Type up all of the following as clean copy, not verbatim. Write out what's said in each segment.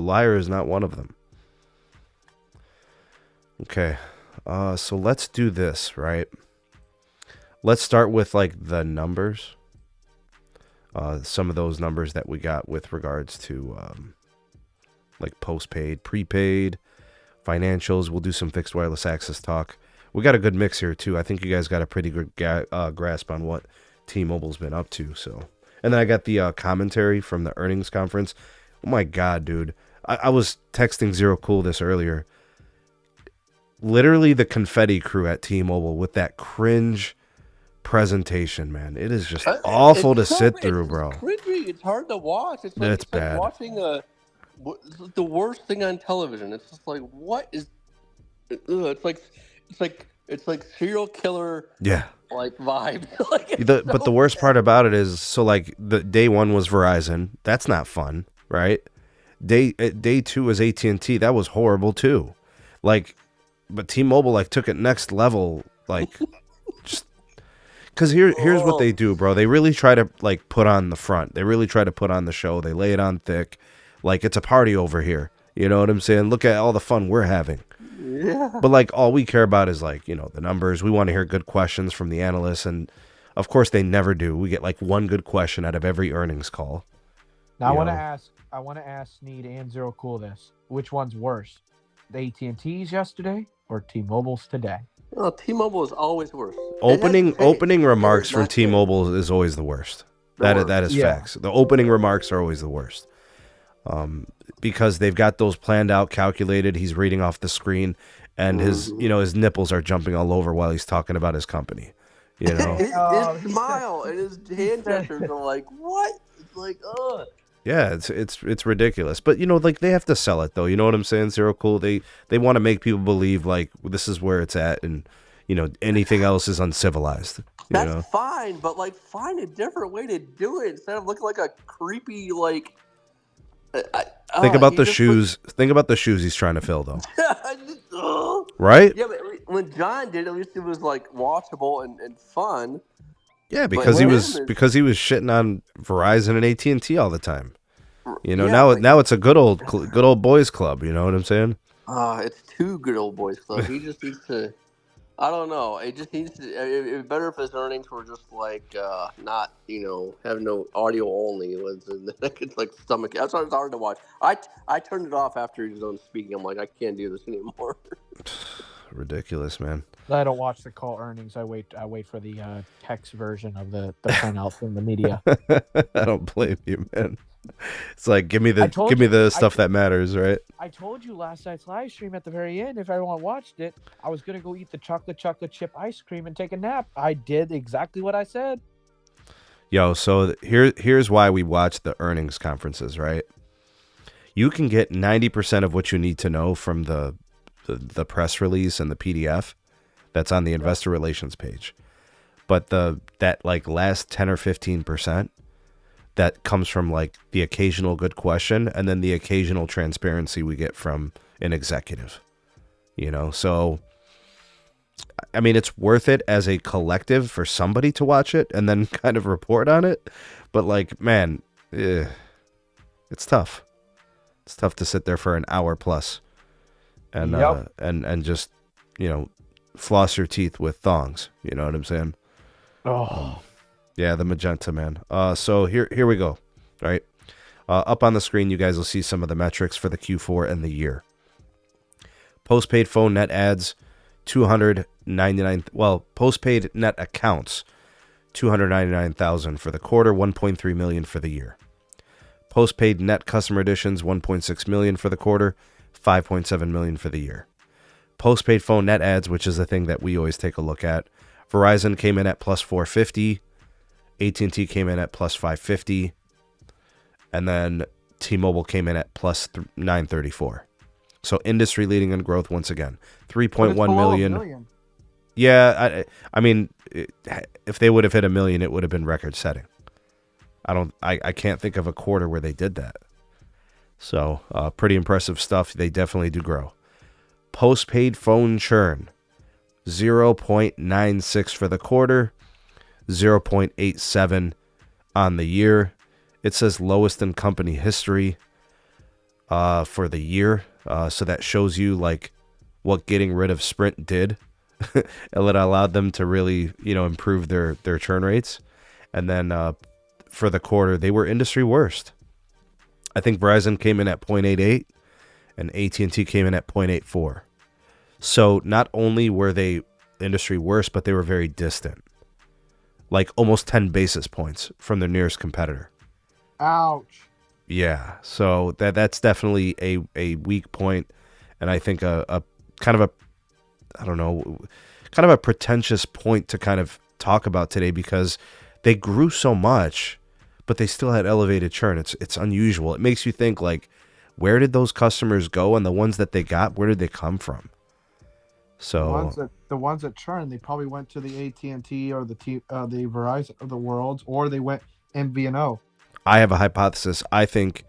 Liar is not one of them. Okay. So let's do this, right? Let's start with like the numbers. Some of those numbers that we got with regards to like postpaid, prepaid, financials. We'll do some fixed wireless access talk. We got a good mix here too. I think you guys got a pretty good grasp on what T-Mobile's been up to. So, and then I got the commentary from the earnings conference. Oh my God, dude! I was texting Zero Cool this earlier. Literally the confetti crew at T-Mobile with that cringe presentation, man. It is just awful to sit through, bro. It's cringy. It's hard to watch. It's bad. Like watching the worst thing on television. It's just like, what is? It's like serial killer. Yeah. Like vibe. Like, but the worst part about it is, so like the day one was Verizon. That's not fun, right? Day two was AT&T. That was horrible too. Like, but T-Mobile like took it next level. Like, just because here's what they do, bro. They really try to like put on the front. They really try to put on the show. They lay it on thick. Like it's a party over here. You know what I'm saying? Look at all the fun we're having. Yeah. But like all we care about is like, you know, the numbers. We want to hear good questions from the analysts, and of course they never do. We get like one good question out of every earnings call. Now I want to ask Sneed and Zero Cool this. Which one's worse? The AT&T's yesterday or T-Mobile's today? Well, T-Mobile is always worse. Opening remarks from T-Mobile is always the worst. That is facts. The opening remarks are always the worst. Because they've got those planned out, calculated. He's reading off the screen, and his nipples are jumping all over while he's talking about his company. You know, his smile and his hand gestures are like, what? It's like, ugh. Yeah, it's ridiculous. But you know, like they have to sell it though. You know what I'm saying? Zero Cool. They want to make people believe like this is where it's at, and you know anything else is uncivilized. That's fine, but like find a different way to do it instead of looking like a creepy like. Think about the shoes. Think about the shoes he's trying to fill, though. Right? Yeah, but when John did, at least it was like watchable and fun. Yeah, because he was shitting on Verizon and AT&T all the time. You know, now it's a good old boys club. You know what I'm saying? It's too good old boys club. He just needs to. I don't know. It just needs to. It'd be better if his earnings were just like not, have no audio only. It's like stomach. That's why it's hard to watch. I turned it off after he was done speaking. I'm like, I can't do this anymore. Ridiculous, man. I don't watch the call earnings. I wait for the text version of the printout from the media. I don't blame you, man. It's like give me the stuff that matters, right? I told you last night's live stream at the very end, if everyone watched it, I was gonna go eat the chocolate chip ice cream and take a nap. I did exactly what I said. Yo, so here's why we watch the earnings conferences, right? You can get 90% of what you need to know from the press release and the PDF that's on the investor relations page. But that like last 10 or 15%, that comes from like the occasional good question and then the occasional transparency we get from an executive, so I mean, it's worth it as a collective for somebody to watch it and then kind of report on it. But like, man, it's tough. It's tough to sit there for an hour plus and, and just, floss your teeth with thongs. You know what I'm saying? Oh, yeah, the Magenta, man. So here we go. All right. Up on the screen, you guys will see some of the metrics for the Q4 and the year. Postpaid phone net adds, 299. Well, postpaid net accounts, 299,000 for the quarter, 1.3 million for the year. Postpaid net customer additions, 1.6 million for the quarter, 5.7 million for the year. Postpaid phone net adds, which is the thing that we always take a look at. Verizon came in at plus 450. AT&T came in at plus 550, and then T-Mobile came in at plus 934. So industry leading in growth once again. 3.1 million. Yeah, I mean, if they would have hit 1 million, it would have been record setting. I can't think of a quarter where they did that. So pretty impressive stuff. They definitely do grow. Postpaid phone churn, 0.96 for the quarter. 0.87 on the year. It says lowest in company history. for the year. So that shows you like what getting rid of Sprint did. And it allowed them to really, improve their churn rates. And then for the quarter, they were industry worst. I think Verizon came in at 0.88 and AT&T came in at 0.84. So not only were they industry worst, but they were very distant. Like almost 10 basis points from their nearest competitor. Ouch. Yeah, so that's definitely a weak point, and I think a kind of a, I don't know, kind of a pretentious point to kind of talk about today because they grew so much, but they still had elevated churn. It's unusual. It makes you think like, where did those customers go, and the ones that they got, where did they come from? So the ones that churn, they probably went to the AT&T or the Verizon of the world, or they went MVNO. I have a hypothesis. I think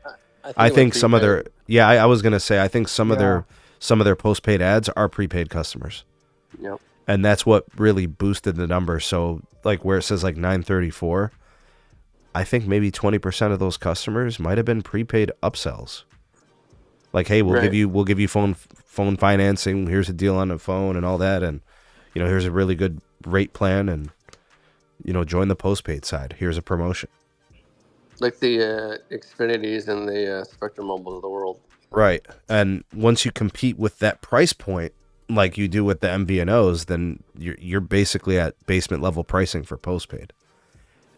some of their I was gonna say I think some of their postpaid ads are prepaid customers. Yep. And that's what really boosted the number. So like where it says like 934, I think maybe 20% of those customers might have been prepaid upsells. Like, hey, we'll give you phone financing. Here's a deal on the phone and all that, and here's a really good rate plan, and join the postpaid side. Here's a promotion. Like the Xfinities and the Spectrum Mobile of the world. Right. And once you compete with that price point, like you do with the MVNOs, then you're basically at basement level pricing for postpaid.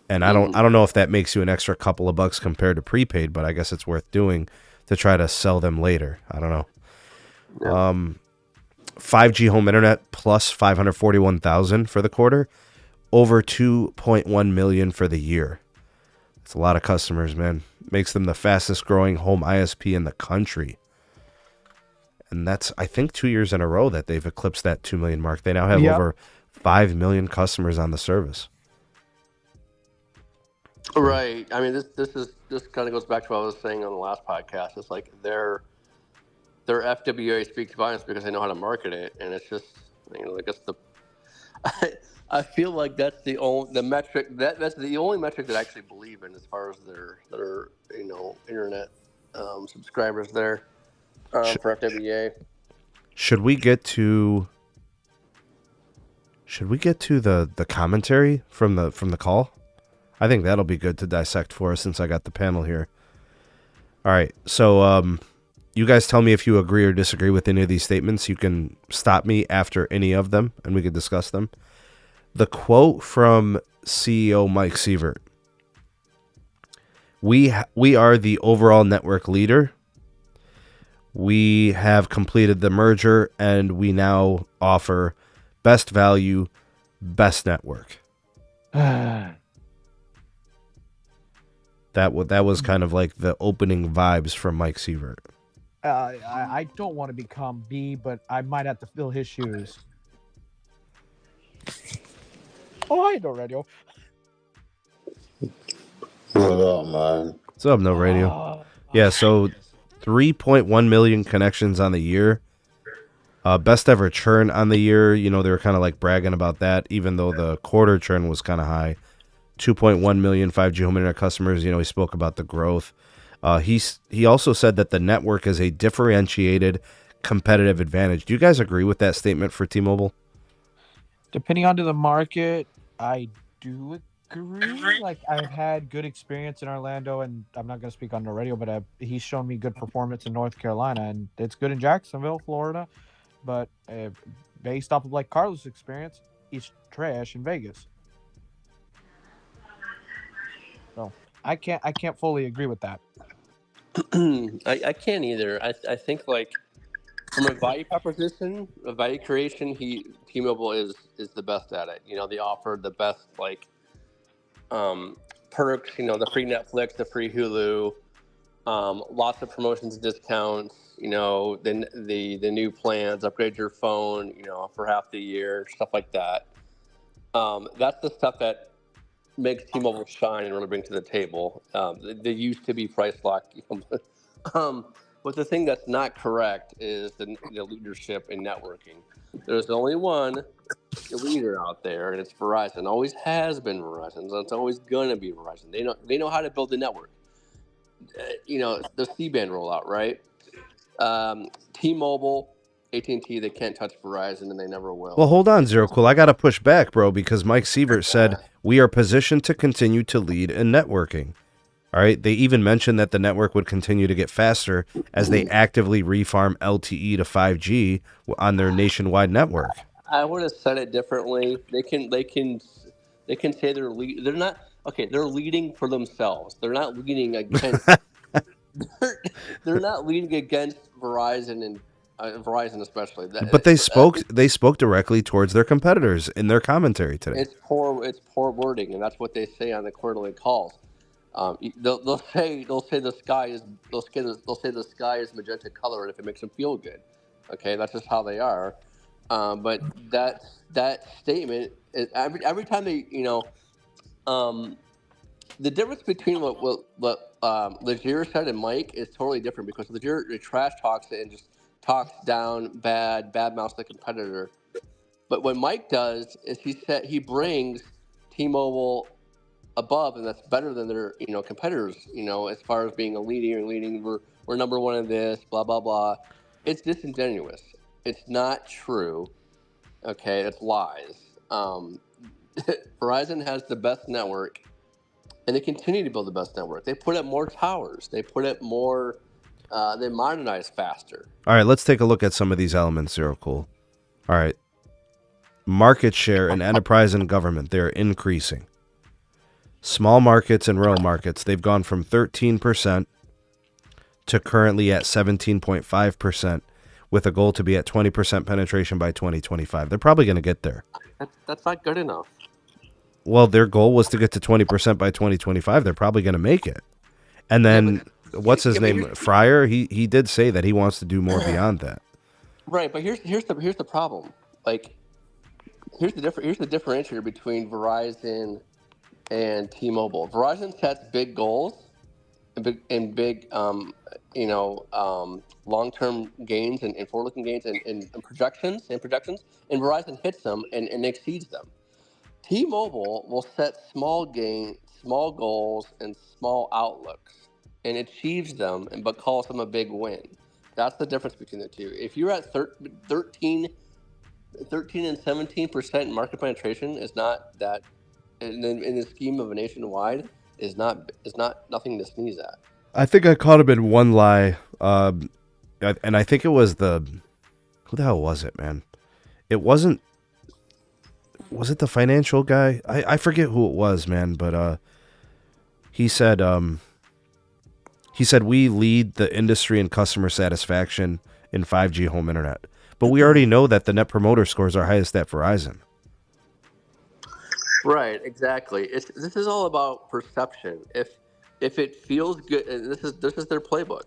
And I don't know if that makes you an extra couple of bucks compared to prepaid, but I guess it's worth doing to try to sell them later. I don't know. Yeah. 5G home internet plus 541,000 for the quarter, over 2.1 million for the year. It's a lot of customers, man. Makes them the fastest growing home ISP in the country. And that's, I think, 2 years in a row that they've eclipsed that 2 million mark. They now have over 5 million customers on the service. Right. I mean, this kind of goes back to what I was saying on the last podcast. It's like their FWA speaks volumes because they know how to market it, and it's just I guess I feel like that's the only metric that's the only metric that I actually believe in as far as their internet subscribers there for FWA. Should we get to the commentary from the call? I think that'll be good to dissect for us since I got the panel here. All right, so you guys tell me if you agree or disagree with any of these statements. You can stop me after any of them, and we can discuss them. The quote from CEO Mike Sievert: We are the overall network leader. We have completed the merger, and we now offer best value, best network. That was kind of like the opening vibes from Mike Sievert. I don't want to become B, but I might have to fill his shoes. Oh, I know radio. What up, man? What's up, no radio? Yeah, so 3.1 million connections on the year. Best ever churn on the year. They were kind of like bragging about that, even though the quarter churn was kind of high. 2.1 million 5G home internet customers. He spoke about the growth. He also said that the network is a differentiated competitive advantage. Do you guys agree with that statement for T-Mobile? Depending on the market, I do agree. Like, I've had good experience in Orlando, and I'm not going to speak on the radio, but he's shown me good performance in North Carolina, and it's good in Jacksonville, Florida. But based off of like Carlos' experience, he's trash in Vegas. So I can't fully agree with that. I can't either. I think like from a value proposition, a value creation, T-Mobile is the best at it. They offer the best like perks. The free Netflix, the free Hulu, lots of promotions and discounts. The new plans, upgrade your phone. For half the year, stuff like that. That's the stuff that makes T-Mobile shine and really bring to the table. They used to be price locked. But the thing that's not correct is the leadership in networking. There's only one leader out there, and it's Verizon. Always has been Verizon, and it's always gonna be Verizon. They know how to build the network. The C-band rollout, right? T-Mobile, AT&T, they can't touch Verizon, and they never will. Well, hold on, Zero Cool. I got to push back, bro, because Mike Sievert said we are positioned to continue to lead in networking. All right. They even mentioned that the network would continue to get faster as they actively refarm LTE to 5G on their nationwide network. I would have said it differently. They can say they're not okay. They're leading for themselves. They're not leading against. they're not leading against Verizon and Verizon especially. But they spoke directly towards their competitors in their commentary today. It's poor wording, and that's what they say on the quarterly calls. They'll say the sky is magenta color, and if it makes them feel good, okay, that's just how they are. But that statement is every time they the difference between what Legier said and Mike is totally different, because Legier trash talks it and just talks down bad mouths the competitor. But what Mike does is he brings T-Mobile above, and that's better than their competitors. As far as being a leading, we're number one in this, blah blah blah. It's disingenuous. It's not true. Okay, it's lies. Verizon has the best network, and they continue to build the best network. They put up more towers. They put up more. They modernize faster. All right, let's take a look at some of these elements, Zero Cool. All right. Market share in enterprise and government, they're increasing. Small markets and rural markets, they've gone from 13% to currently at 17.5%, with a goal to be at 20% penetration by 2025. They're probably going to get there. That's not good enough. Well, their goal was to get to 20% by 2025. They're probably going to make it. And then, what's his name? Fryer, he did say that he wants to do more beyond that. Right, but here's the problem. Like, here's the differentiator between Verizon and T-Mobile. Verizon sets big goals and big long-term gains and forward-looking gains and projections, and Verizon hits them and exceeds them. T-Mobile will set small goals, and small outlooks, and achieves them, but calls them a big win. That's the difference between the two. If you're at 13 and 17% market penetration, is not that in the scheme of a nationwide is not nothing to sneeze at. I think I caught him in one lie, and I think it was who the hell was it, man? It wasn't. Was it the financial guy? I forget who it was, man. But he said we lead the industry in customer satisfaction in 5G home internet. But we already know that the net promoter scores are highest at Verizon. Right, exactly. This is all about perception. If it feels good, and this is their playbook.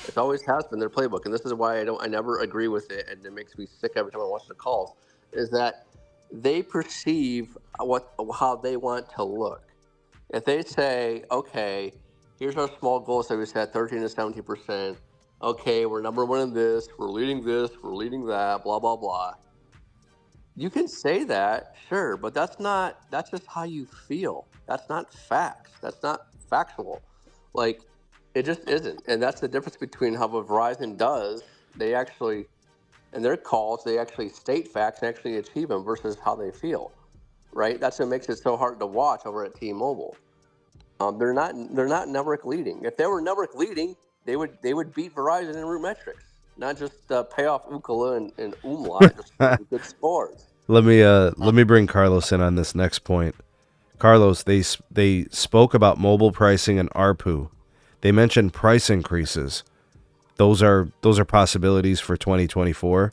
It always has been their playbook, and this is why I never agree with it, and it makes me sick every time I watch the calls. Is that they perceive how they want to look. If they say, okay, here's our small goals that we set, 13 to 17%. Okay, we're number one in this, we're leading that, blah blah blah. You can say that, sure, but that's just how you feel. That's not facts. That's not factual. Like, it just isn't. And that's the difference between how Verizon does. They actually, in their calls, they actually state facts and actually achieve them versus how they feel, right? That's what makes it so hard to watch over at T-Mobile. They're not network leading. If they were network leading, they would beat Verizon in root metrics, not just pay off ookla and umlaut, just good scores. Let me bring Carlos in on this next point. Carlos, they spoke about mobile pricing and ARPU. They mentioned price increases. Those are possibilities for 2024.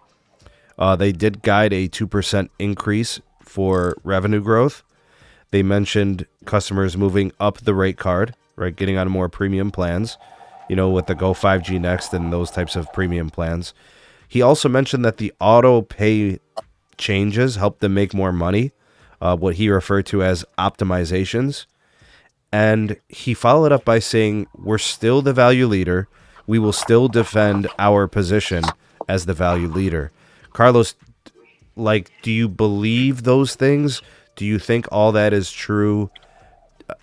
They did guide a 2% increase for revenue growth. They mentioned customers moving up the rate card, right, getting on more premium plans, with the Go 5G Next and those types of premium plans. He also mentioned that the auto pay changes help them make more money, what he referred to as optimizations. And he followed up by saying, we're still the value leader. We will still defend our position as the value leader. Carlos, do you believe those things? Do you think all that is true?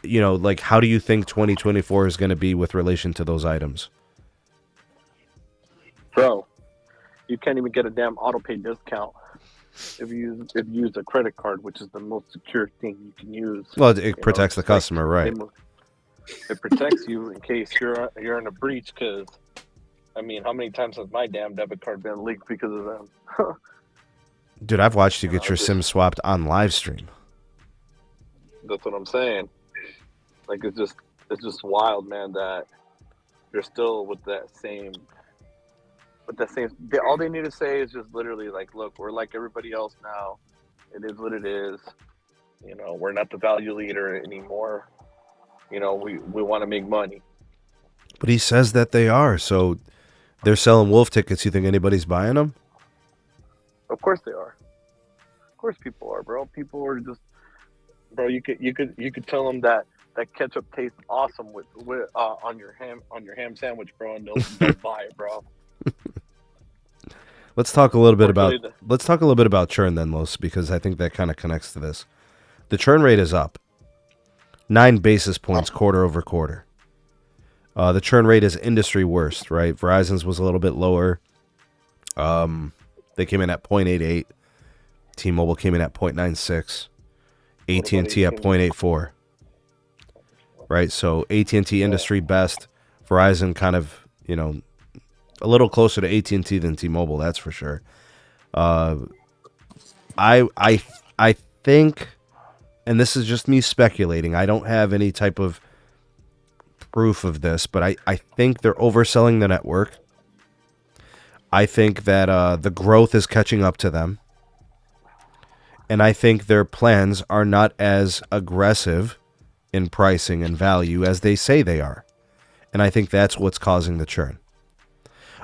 How do you think 2024 is going to be with relation to those items? Bro, you can't even get a damn auto pay discount if you use a credit card, which is the most secure thing you can use. Well, it protects the customer, right? It protects you in case you're in a breach. Because, I mean, how many times has my damn debit card been leaked because of them? Dude, I've watched you get your SIM swapped on live stream. That's what I'm saying. Like, it's just wild, man, that you're still with that same. All they need to say is just literally like, look, we're like everybody else now. It is what it is. You know, we're not the value leader anymore. You know, we want to make money. But he says that they are. So they're selling wolf tickets. You think anybody's buying them? Of course they are. Of course people are, bro. People are just, bro. You could tell them that ketchup tastes awesome with on your ham sandwich, bro, and they'll buy it, bro. Let's talk a little bit about churn then, Los, because I think that kind of connects to this. The churn rate is up 9 basis points quarter over quarter. The churn rate is industry worst, right? Verizon's was a little bit lower. They came in at 0.88. T-Mobile came in at 0.96. AT&T at 0.84. Right, so AT&T industry best. Verizon kind of, you know, a little closer to AT&T than T-Mobile, that's for sure. I think, and this is just me speculating, I don't have any type of proof of this, but I think they're overselling the network. I think that the growth is catching up to them. And I think their plans are not as aggressive in pricing and value as they say they are. And I think that's what's causing the churn.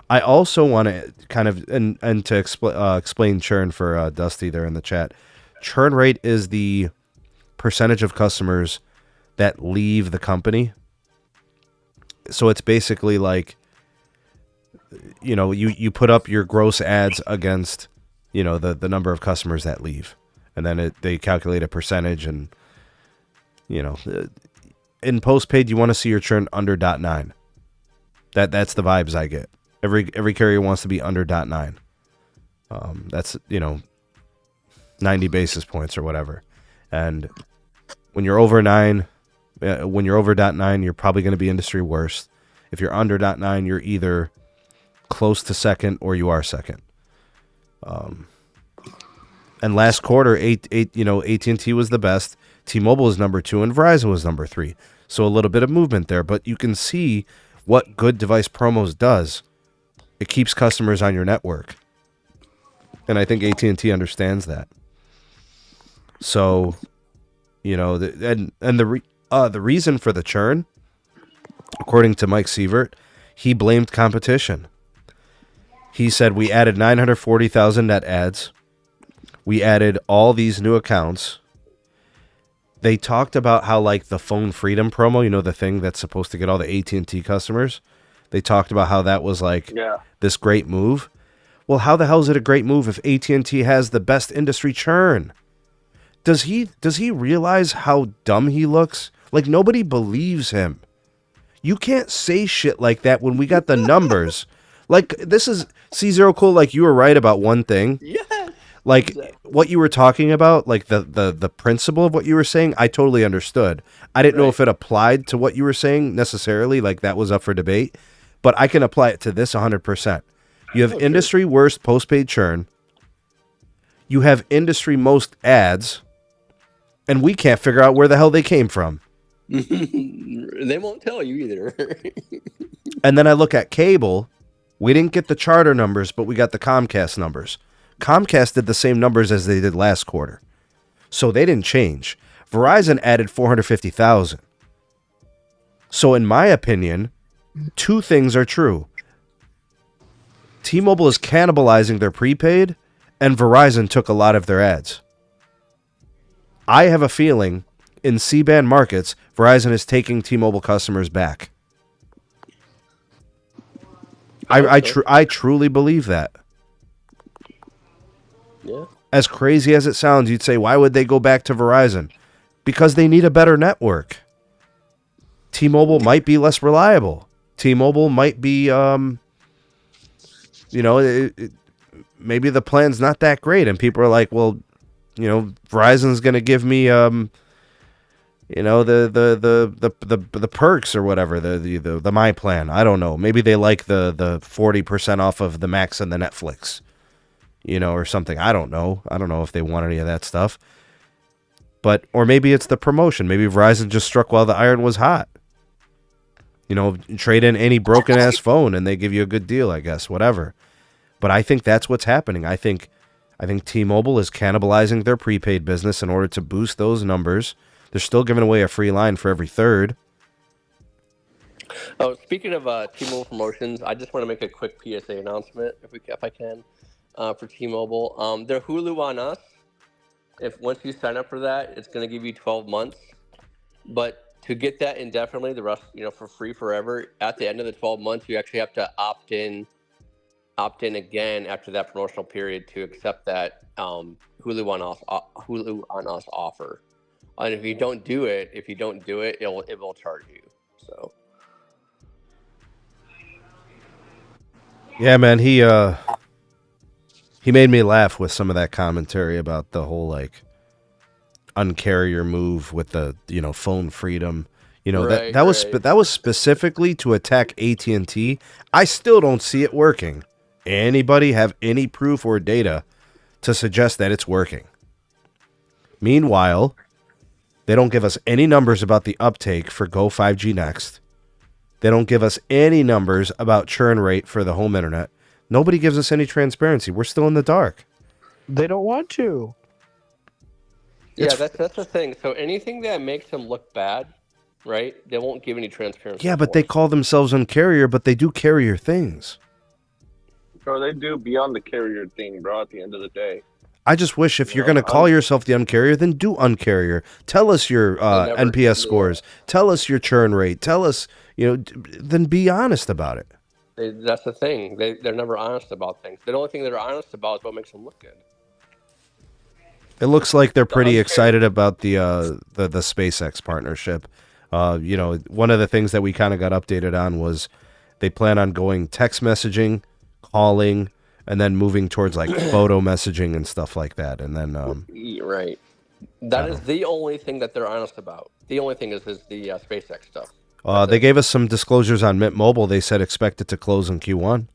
I also want to kind of, and to explain churn for Dusty there in the chat. Churn rate is the percentage of customers that leave the company. So it's basically like, you know, you put up your gross ads against, you know, the number of customers that leave. And then they calculate a percentage, and, you know, in postpaid, you want to see your churn under 0.9. That's the vibes I get. Every carrier wants to be under 0.9. That's, you know, 90 basis points or whatever. And when you're over 9, when you're over 0.9, you're probably going to be industry worst. If you're under 0.9, you're either close to second or you are second. And last quarter, AT&T was the best. T-Mobile was number 2, and Verizon was number 3. So a little bit of movement there, but you can see what good device promos does. It keeps customers on your network, and I think AT&T understands that. So, you know, the reason for the churn, according to Mike Sievert, he blamed competition. He said we added 940,000 net adds. We added all these new accounts. They talked about how, like, the Phone Freedom promo, you know, the thing that's supposed to get all the AT&T customers. They talked about how that was like this great move. Well, how the hell is it a great move if AT&T has the best industry churn? Does he realize how dumb he looks? Like, nobody believes him. You can't say shit like that when we got the numbers. Like, this is C0 Cool. Like, you were right about one thing. Yeah. Like, what you were talking about, like the principle of what you were saying, I totally understood. I didn't know if it applied to what you were saying necessarily, like that was up for debate, but I can apply it to this 100%. You have industry worst postpaid churn. You have industry most ads, and we can't figure out where the hell they came from. They won't tell you either. And then I look at cable. We didn't get the Charter numbers, but we got the Comcast numbers. Comcast did the same numbers as they did last quarter. So they didn't change. Verizon added 450,000. So in my opinion, two things are true. T-Mobile is cannibalizing their prepaid, and Verizon took a lot of their ads. I have a feeling in C-band markets, Verizon is taking T-Mobile customers back. I truly believe that. Yeah. As crazy as it sounds, you'd say, why would they go back to Verizon? Because they need a better network. T-Mobile might be less reliable. T-Mobile might be, maybe the plan's not that great, and people are like, well, Verizon's going to give me, the perks or whatever, the my plan. I don't know. Maybe they like the 40% off of the Max and the Netflix, or something. I don't know. I don't know if they want any of that stuff. Or maybe it's the promotion. Maybe Verizon just struck while the iron was hot. Trade in any broken ass phone and they give you a good deal, I guess, whatever. But I think that's what's happening. I think T-Mobile is cannibalizing their prepaid business in order to boost those numbers. They're still giving away a free line for every third. Oh, speaking of T-Mobile promotions, I just want to make a quick PSA announcement, if I can, for T-Mobile. Their Hulu on Us. Once you sign up for that, it's going to give you 12 months. But to get that indefinitely, the rest, for free forever, at the end of the 12 months, you actually have to opt in again after that promotional period to accept that Hulu on Us offer. And if you don't do it, it will charge you. So. Yeah, man, he made me laugh with some of that commentary about the whole uncarrier move with the phone freedom. That was specifically to attack AT&T. I still don't see it working. Anybody have any proof or data to suggest that it's working? Meanwhile, they don't give us any numbers about the uptake for Go 5G Next. They don't give us any numbers about churn rate for the home internet. Nobody gives us any transparency. We're still in the dark. They don't want to. Yeah, that's the thing. So anything that makes them look bad, right? They won't give any transparency. Yeah, but they call themselves Uncarrier, but they do carrier things. Bro, they do beyond the carrier thing, bro, at the end of the day. I just wish if you're going to call yourself the Uncarrier, then do Uncarrier. Tell us your NPS scores. Tell us your churn rate. Tell us, then be honest about it. That's the thing. They're never honest about things. The only thing they're honest about is what makes them look good. It looks like they're pretty excited about the SpaceX partnership. One of the things that we kind of got updated on was they plan on going text messaging, calling, and then moving towards photo messaging and stuff like that. And then right, that is the only thing that they're honest about. The only thing is the SpaceX stuff. They gave us some disclosures on Mint Mobile. They said expect it to close in Q1.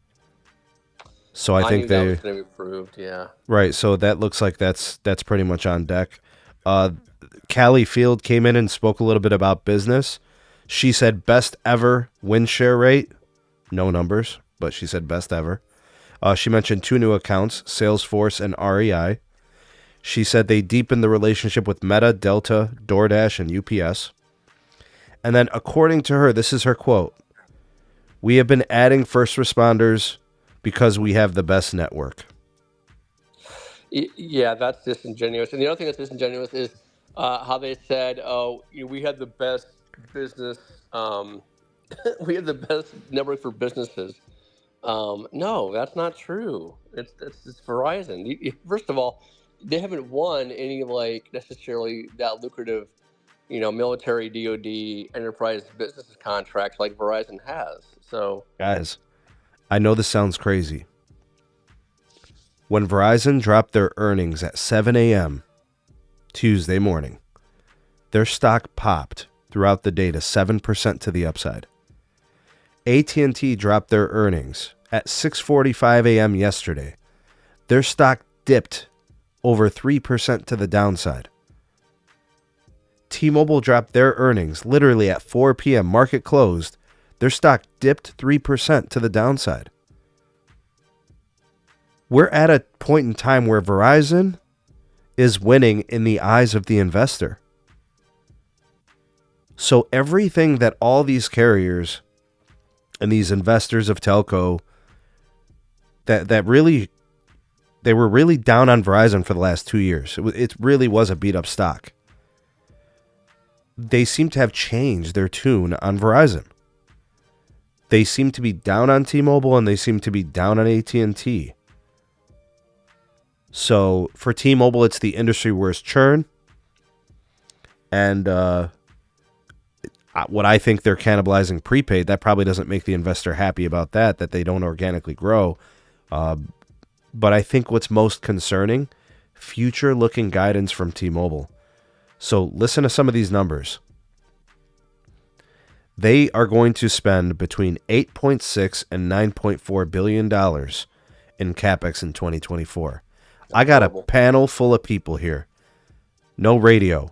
So I think that was going to be approved. Yeah. Right. So that looks like that's pretty much on deck. Callie Field came in and spoke a little bit about business. She said best ever win share rate. No numbers, but she said best ever. She mentioned 2 new accounts, Salesforce and REI. She said they deepened the relationship with Meta, Delta, DoorDash, and UPS. And then according to her, this is her quote, "We have been adding first responders because we have the best network." Yeah, that's disingenuous. And the other thing that's disingenuous is how they said, we had the best business, we had the best network for businesses. No, that's not true. It's Verizon. First of all, they haven't won any necessarily that lucrative, military DoD enterprise business contracts like Verizon has. So, guys, I know this sounds crazy. When Verizon dropped their earnings at 7 a.m. Tuesday morning, their stock popped throughout the day to 7% to the upside. AT&T dropped their earnings at 6:45 a.m. yesterday. Their stock dipped over 3% to the downside. T-Mobile dropped their earnings literally at 4 p.m. Market closed. Their stock dipped 3% to the downside. We're at a point in time where Verizon is winning in the eyes of the investor. So everything that all these carriers and these investors of telco that really, they were really down on Verizon for the last 2 years. It really was a beat up stock. They seem to have changed their tune on Verizon. They seem to be down on T-Mobile and they seem to be down on AT&T. So for T-Mobile, it's the industry worst churn. And what I think they're cannibalizing prepaid, that probably doesn't make the investor happy about that they don't organically grow. But I think what's most concerning, future-looking guidance from T-Mobile. So listen to some of these numbers. They are going to spend between $8.6 and $9.4 billion in Capex in 2024. I got a panel full of people here. No radio.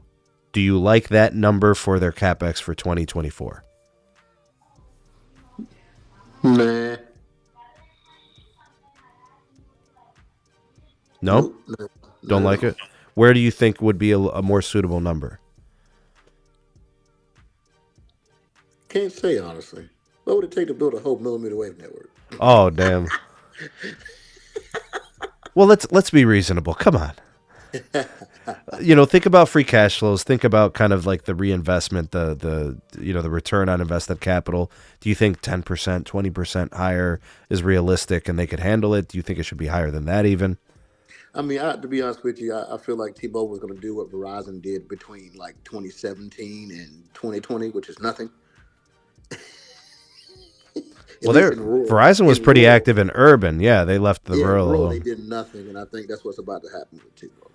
Do you like that number for their Capex for 2024? Nah. No? Don't like it? Where do you think would be a more suitable number? Can't say, honestly. What would it take to build a whole mmWave network? Oh, damn. Well, let's be reasonable. Come on. Think about free cash flows. Think about kind of like the reinvestment, the return on invested capital. Do you think 10%, 20% higher is realistic and they could handle it? Do you think it should be higher than that even? I mean, to be honest with you, I feel like T-Mobile was going to do what Verizon did between like 2017 and 2020, which is nothing. Well, Verizon was pretty active in urban. Yeah, they left the rural alone. They did nothing, and I think that's what's about to happen with T-Mobile.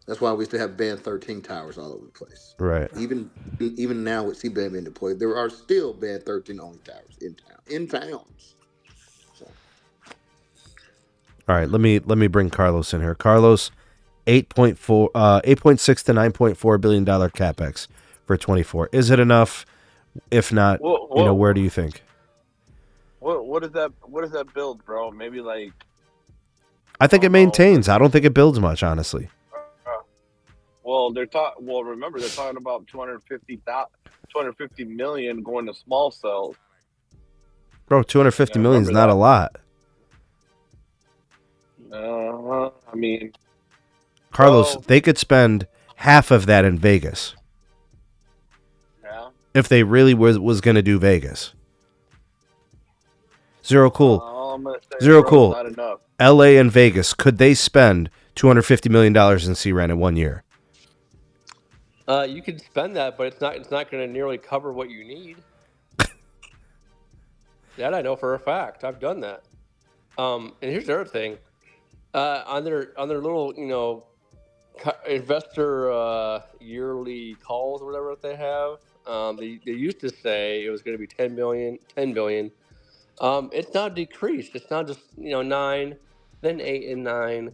That's why we still have Band 13 towers all over the place. Right. Even now with C-band being deployed, there are still Band 13 only towers in towns. So. All right, let me bring Carlos in here. Carlos, 8.6 to $9.4 billion Capex for 24. Is it enough? If not, where do you think? What does that build, bro? Maybe like. I think it maintains. I don't think it builds much, honestly. Remember they're talking about 250 million going to small cells. Bro, 250 million is not a lot. I mean, Carlos, they could spend half of that in Vegas. Yeah. If they really was going to do Vegas. Zero Cool. Not enough. LA and Vegas, could they spend $250 million in C-RAN in 1 year? You could spend that, but it's not going to nearly cover what you need. That I know for a fact. I've done that. And here's the other thing. On their little investor yearly calls or whatever that they have, they used to say it was going to be 10 billion. It's now decreased. It's now just 9, then 8 and 9.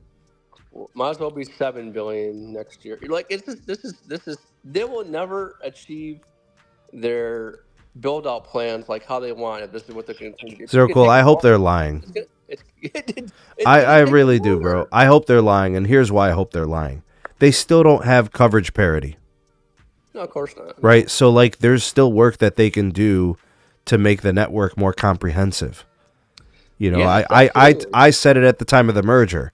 Might as well be 7 billion next year. Like this is they will never achieve their build out plans like how they want it. This is what they're going to do. Zero Cool. I hope they're lying. I really do, bro. I hope they're lying, and here's why I hope they're lying. They still don't have coverage parity. No, of course not. Right? So there's still work that they can do to make the network more comprehensive. I said it at the time of the merger.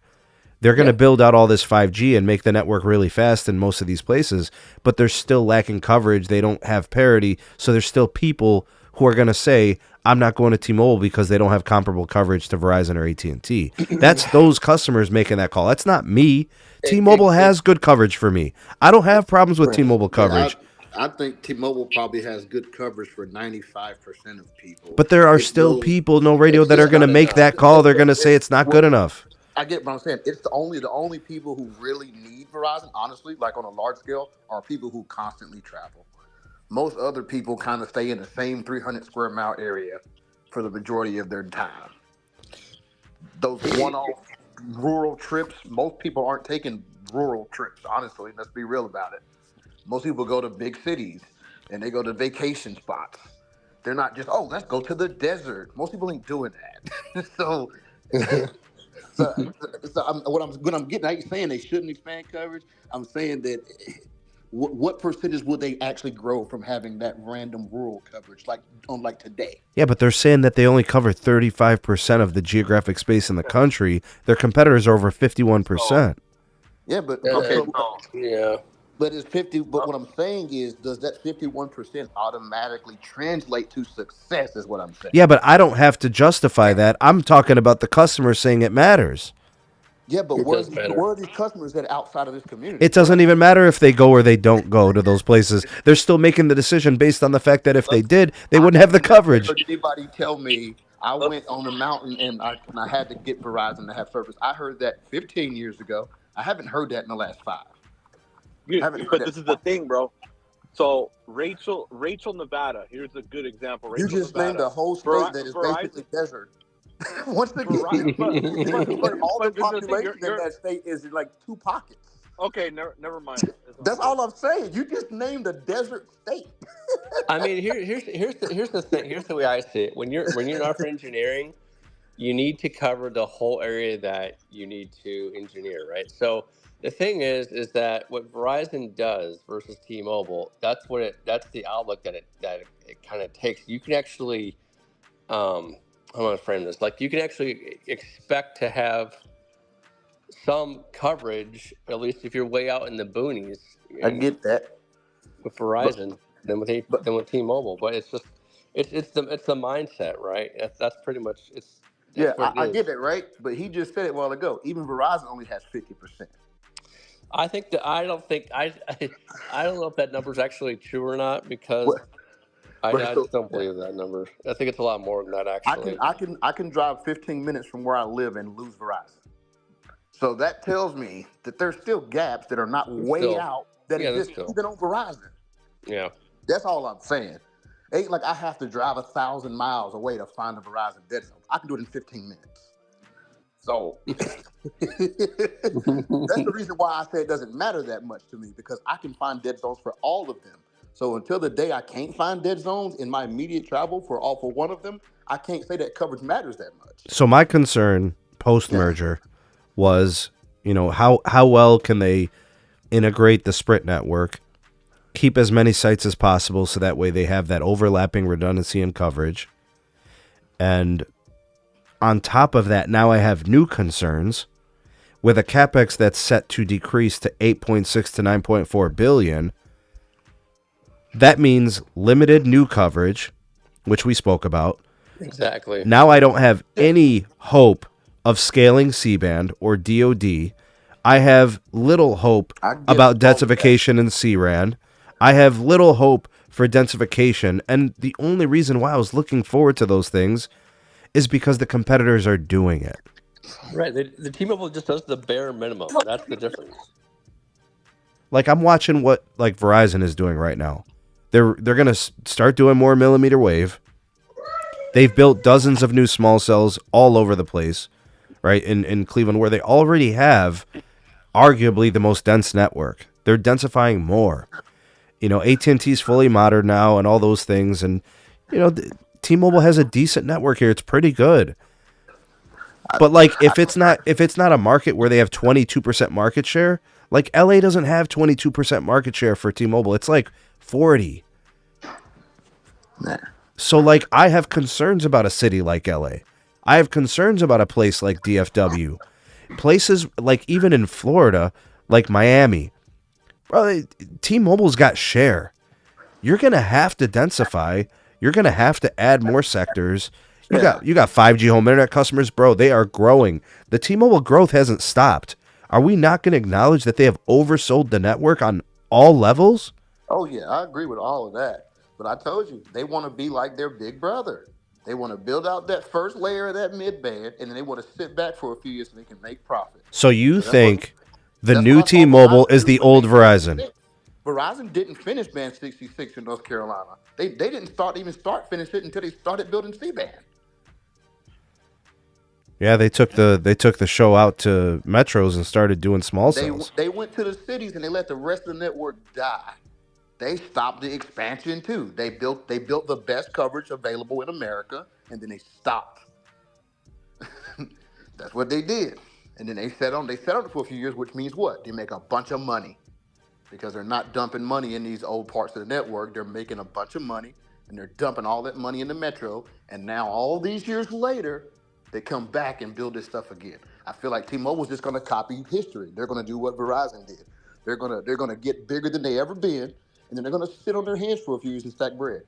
They're going to build out all this 5G and make the network really fast in most of these places, but they're still lacking coverage. They don't have parity, so there's still people who are going to say, I'm not going to T-Mobile because they don't have comparable coverage to Verizon or AT&T. That's those customers making that call. That's not me. T-Mobile has good coverage for me. I don't have problems with T-Mobile coverage. I think T-Mobile probably has good coverage for 95% of people. But there are still people, no radio, that are going to make that call. They're going to say it's not good enough. I get what I'm saying. It's the only people who really need Verizon, honestly, like on a large scale, are people who constantly travel. Most other people kind of stay in the same 300 square mile area for the majority of their time. Those one-off rural trips, most people aren't taking rural trips, honestly. Let's be real about it. Most people go to big cities and they go to vacation spots. They're not just, let's go to the desert. Most people ain't doing that. So what I'm getting, I ain't saying they shouldn't expand coverage. I'm saying that what percentage would they actually grow from having that random rural coverage like today? Yeah, but they're saying that they only cover 35% of the geographic space in the country. Their competitors are over 51%. Yeah, but yeah. But it's 50. But what I'm saying is, does that 51% automatically translate to success? Is what I'm saying. Yeah, but I don't have to justify that. I'm talking about the customers saying it matters. Yeah, but where are these customers that are outside of this community? It doesn't even matter if they go or they don't go to those places. They're still making the decision based on the fact that if they did, they wouldn't have the coverage. Anybody tell me? I went on the mountain and I had to get Verizon to have service. I heard that 15 years ago. I haven't heard that in the last 5. I haven't heard But that. this is the thing, bro. So Rachel, Nevada. Here's a good example. You Rachel, just named Nevada. a whole state that is basically desert. Once again, but all the population in that state is in like 2 pockets. Okay, never mind. That's all I'm saying. You just named a desert state. I mean, here's the thing. Here's the way I see it. When you're not for engineering, you need to cover the whole area that you need to engineer, right? So the thing is that what Verizon does versus T-Mobile, that's the outlook that it kind of takes. You can actually, I'm gonna frame this, like you can actually expect to have some coverage, at least if you're way out in the boonies. I get that with Verizon than with T-Mobile, but it's just it's the mindset, right? That's pretty much it's. Yeah, I get that, right? But he just said it a while ago. Even Verizon only has 50%. I think that I don't know if that number's actually true or not, because I just don't believe that number. I think it's a lot more than that, actually. I can drive 15 minutes from where I live and lose Verizon. So that tells me that there's still gaps that are not way out that exist even on Verizon. Yeah. That's all I'm saying. Ain't like I have to drive 1,000 miles away to find a Verizon dead zone. I can do it in 15 minutes. So that's the reason why I say it doesn't matter that much to me, because I can find dead zones for all of them. So until the day I can't find dead zones in my immediate travel for one of them, I can't say that coverage matters that much. So my concern post-merger was, how well can they integrate the Sprint network, keep as many sites as possible so that way they have that overlapping redundancy and coverage. And on top of that, now I have new concerns with a Capex that's set to decrease to 8.6 to 9.4 billion. That means limited new coverage, which we spoke about. Exactly. Now I don't have any hope of scaling C-band or DoD. I have little hope about densification in C-RAN. I have little hope for densification, and the only reason why I was looking forward to those things is because the competitors are doing it. Right. The T-Mobile just does the bare minimum. That's the difference. Like, I'm watching what Verizon is doing right now. They're going to start doing more millimeter wave. They've built dozens of new small cells all over the place, right, in Cleveland, where they already have arguably the most dense network. They're densifying more. AT&T's fully modern now and all those things. And, T-Mobile has a decent network here. It's pretty good. But, if it's not a market where they have 22% market share, LA doesn't have 22% market share for T-Mobile. It's 40. Nah. So, I have concerns about a city like LA. I have concerns about a place like DFW. Places even in Florida, like Miami. Bro, T-Mobile's got share. You're going to have to densify. You're going to have to add more sectors. You got 5G home internet customers, bro. They are growing. The T-Mobile growth hasn't stopped. Are we not going to acknowledge that they have oversold the network on all levels? Oh, yeah, I agree with all of that. But I told you, they want to be like their big brother. They want to build out that first layer of that mid-band, and then they want to sit back for a few years so they can make profit. So you think the new T-Mobile is the old Verizon? Verizon didn't finish Band 66 in North Carolina. They didn't finish it until they started building C-band. Yeah, they took the show out to metros and started doing small cells. They went to the cities and they let the rest of the network die. They stopped the expansion too. They built the best coverage available in America, and then they stopped. That's what they did. And then they sat on it for a few years, which means what? They make a bunch of money. Because they're not dumping money in these old parts of the network. They're making a bunch of money, and they're dumping all that money in the metro. And now, all these years later, they come back and build this stuff again. I feel like T-Mobile's just going to copy history. They're going to do what Verizon did. They're going to get bigger than they ever been, and then they're going to sit on their hands for a few years and stack bread.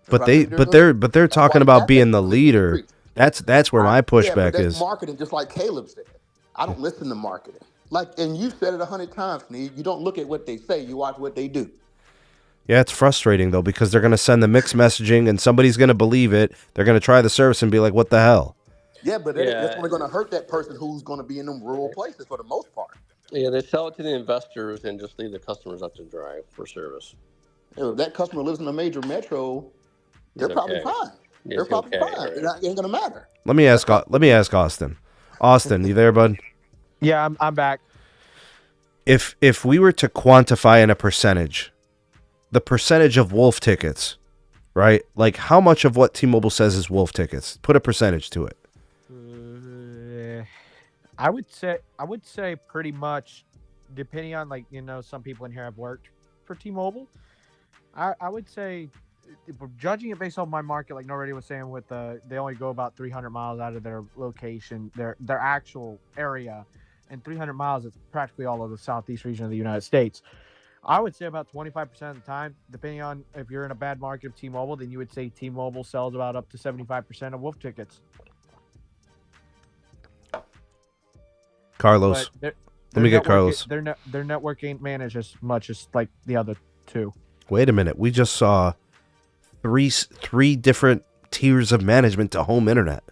But they're talking about being the leader. That's where my pushback is. Marketing, just like Caleb said. I don't listen to marketing. And you said it 100 times, Sneed. You don't look at what they say. You watch what they do. Yeah, it's frustrating though because they're going to send the mixed messaging and somebody's going to believe it. They're going to try the service and be like, "What the hell?" Yeah, but that's Yeah, only going to hurt that person who's going to be in them rural places for the most part. yeah, they sell it to the investors and just leave the customers up to dry for service. If that customer lives in a major metro, they're probably okay. fine. They're It's probably okay, fine. right? It ain't going to matter. Let me ask Austin. Austin, you there, bud? Yeah, I'm back. If we were to quantify in a percentage, the percentage of wolf tickets, right? Like how much of what T-Mobile says is wolf tickets? Put a percentage to it. I would say pretty much, depending on some people in here have worked for T-Mobile. I would say, if we're judging it based on my market, like Norady was saying, with they only go about 300 miles out of their location, their actual area, and 300 miles is practically all of the southeast region of the United States. I would say about 25% of the time, depending on if you're in a bad market of T-Mobile, then you would say T-Mobile sells about up to 75% of wolf tickets. Carlos, let me get Carlos. Their network ain't managed as much as like the other two. Wait a minute. We just saw three different tiers of management to home internet.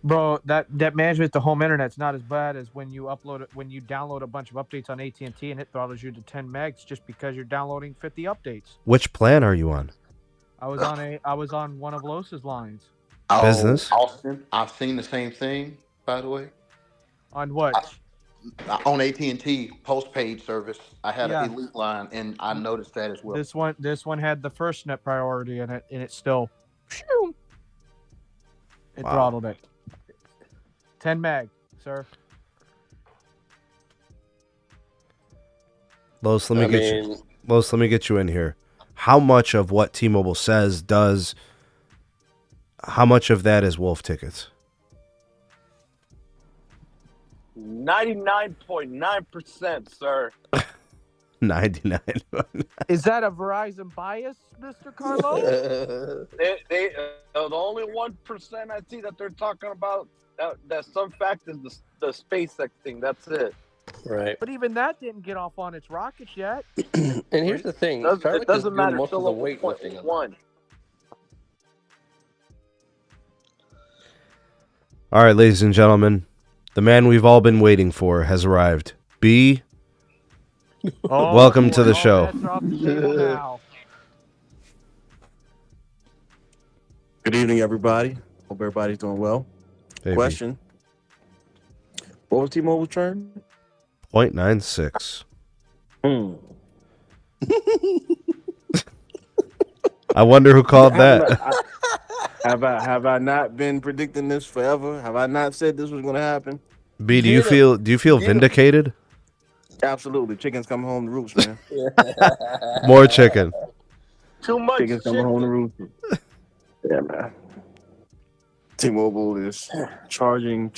Bro, that management to home internet's not as bad as when you download a bunch of updates on AT&T and it throttles you to 10 megs just because you're downloading 50 updates. Which plan are you on? I was on one of Los's lines. Business? Austin, I've seen the same thing, by the way. On what? On AT&T postpaid service, I had an elite line, and I noticed that as well. This one had the FirstNet priority in it, and it still throttled it. 10 meg, sir. Los, let me get you in here. How much of what T-Mobile says does? How much of that is wolf tickets? 99.9%, sir. 99. Is that a Verizon bias, Mr. Carlos? The only 1% I see that they're talking about that some fact is the SpaceX thing. That's it. Right. But even that didn't get off on its rockets yet. And here's the thing: it doesn't matter. Most of the weightlifting. One. All right, ladies and gentlemen, the man we've all been waiting for has arrived. B. Welcome to the show. Good evening, everybody. Hope everybody's doing well. Hey, question: what was T-Mobile churn? 0.96. I wonder who called that. Have I not been predicting this forever? Have I not said this was going to happen? B, do you feel vindicated? Absolutely. Chickens come home to roost, man. More chicken. Too much Chickens come home to roost. Yeah, man. T-Mobile is charging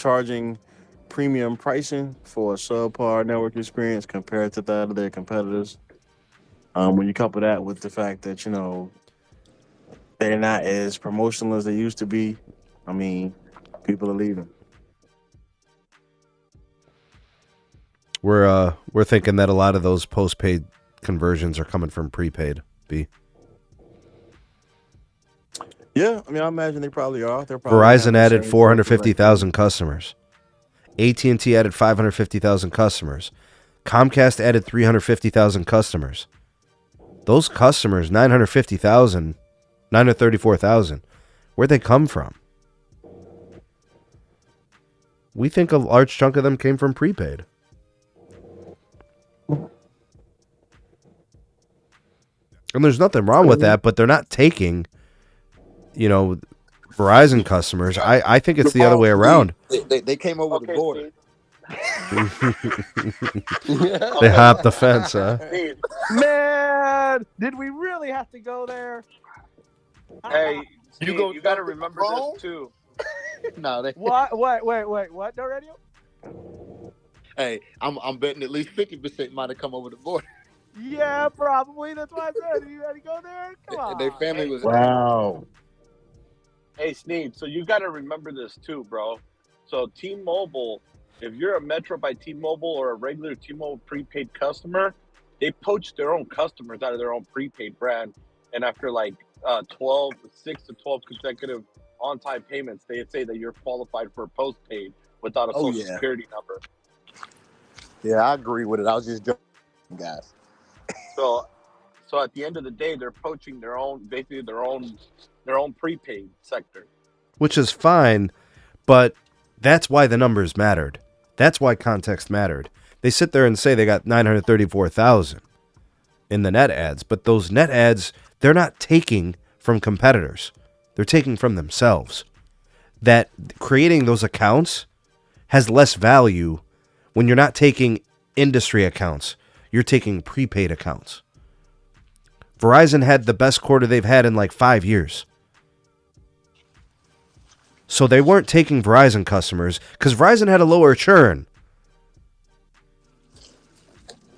premium pricing for a subpar network experience compared to that of their competitors. When you couple that with the fact that, they're not as promotional as they used to be, I mean, people are leaving. We're thinking that a lot of those postpaid conversions are coming from prepaid. B. Yeah, I mean, I imagine they probably are. Verizon added 450,000 customers. AT&T added 550,000 customers. Comcast added 350,000 customers. Those customers, 934,000, where'd they come from? We think a large chunk of them came from prepaid. And there's nothing wrong with that, but they're not taking, Verizon customers. I think it's the other way around. They came over the border. They hopped the fence, huh? Man, did we really have to go there? Hey, you got to remember this too. No, they. What? What? No radio? Hey, I'm betting at least 50% might have come over the border. Yeah, probably. That's why I said you had to go there. Come on. Their family was. Wow. Hey, Sneed, so you got to remember this too, bro. So T-Mobile, if you're a Metro by T-Mobile or a regular T-Mobile prepaid customer, they poach their own customers out of their own prepaid brand, and after like 6 to 12 consecutive on-time payments, they say that you're qualified for postpaid without a social security number. Yeah, I agree with it. I was just joking, guys. So at the end of the day, they're poaching their own prepaid sector, which is fine, but that's why the numbers mattered. That's why context mattered. They sit there and say they got 934,000 in the net ads, but those net ads, they're not taking from competitors. They're taking from themselves. That creating those accounts has less value when you're not taking industry accounts. You're taking prepaid accounts. Verizon had the best quarter they've had in like 5 years. So they weren't taking Verizon customers because Verizon had a lower churn.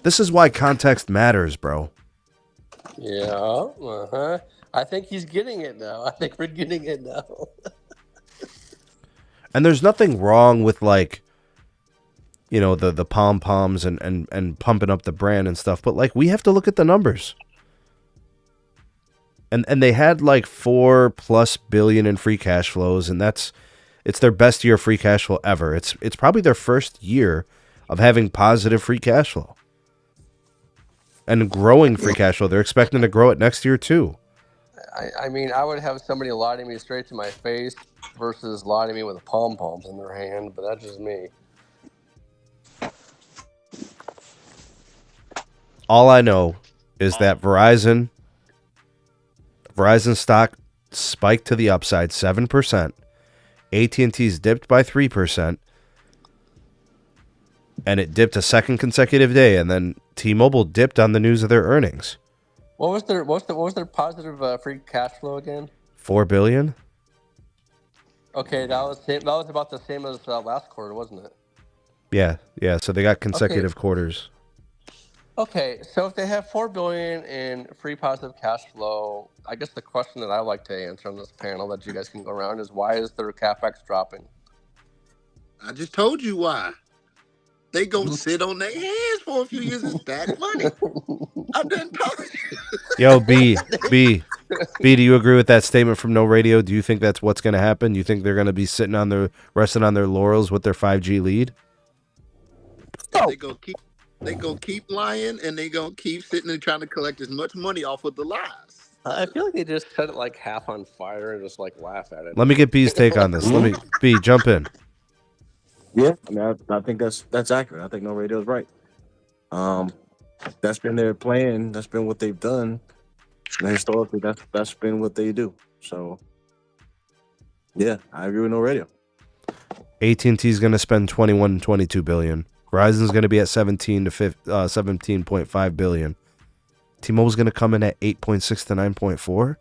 This is why context matters, bro. Yeah. I think he's getting it now. I think we're getting it now. And there's nothing wrong with like, you know, the pom-poms and pumping up the brand and stuff. But like, we have to look at the numbers. And they had like $4+ billion in free cash flows, and it's their best year of free cash flow ever. It's probably their first year of having positive free cash flow and growing free cash flow. They're expecting to grow it next year too. I mean, I would have somebody lie to me straight to my face versus lie to me with a pom-poms in their hand, but that's just me. All I know is that Verizon stock spiked to the upside 7%. AT&T's dipped by 3%. And it dipped a second consecutive day. And then T-Mobile dipped on the news of their earnings. What was their positive free cash flow again? $4 billion. Okay, that was about the same as last quarter, wasn't it? Yeah. So they got consecutive quarters. Okay, so if they have $4 billion in free positive cash flow, I guess the question that I like to answer on this panel that you guys can go around is, why is their Capex dropping? I just told you why. They go sit on their hands for a few years and stack money. I've done told you. Yo, B, do you agree with that statement from No Radio? Do you think that's what's going to happen? You think they're going to be resting on their laurels with their 5G lead? They go keep lying, and they gonna keep sitting and trying to collect as much money off of the lies. I feel like they just set it like half on fire and just like laugh at it. Let me get B's take on this. B, jump in. Yeah, I mean, I think that's accurate. I think No Radio is right. That's been their plan. That's been what they've done. And historically, that's been what they do. So, yeah, I agree with No Radio. AT&T is going to spend $21-22 billion. Verizon's going to be at 17.5 billion. T-Mobile's going to come in at 8.6 to 9.4.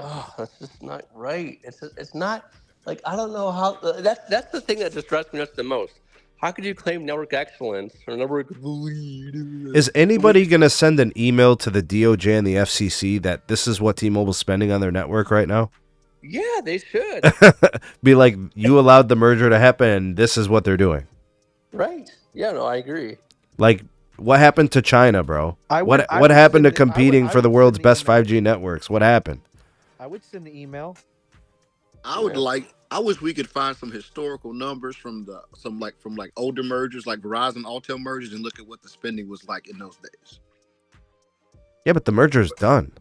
Oh, that's just not right. It's not like, I don't know how. That's the thing that just drives me nuts the most. How could you claim network excellence or network lead? Is anybody going to send an email to the DOJ and the FCC that this is what T-Mobile's spending on their network right now? Yeah, they should. Be like, you allowed the merger to happen, and this is what they're doing. Right. Yeah, no, I agree. Like, what happened to China, bro? What happened to competing for the world's best 5G networks? What happened? I would send the email. I wish we could find some historical numbers from some older mergers, like Verizon Altel mergers, and look at what the spending was like in those days. Yeah, but the merger's done.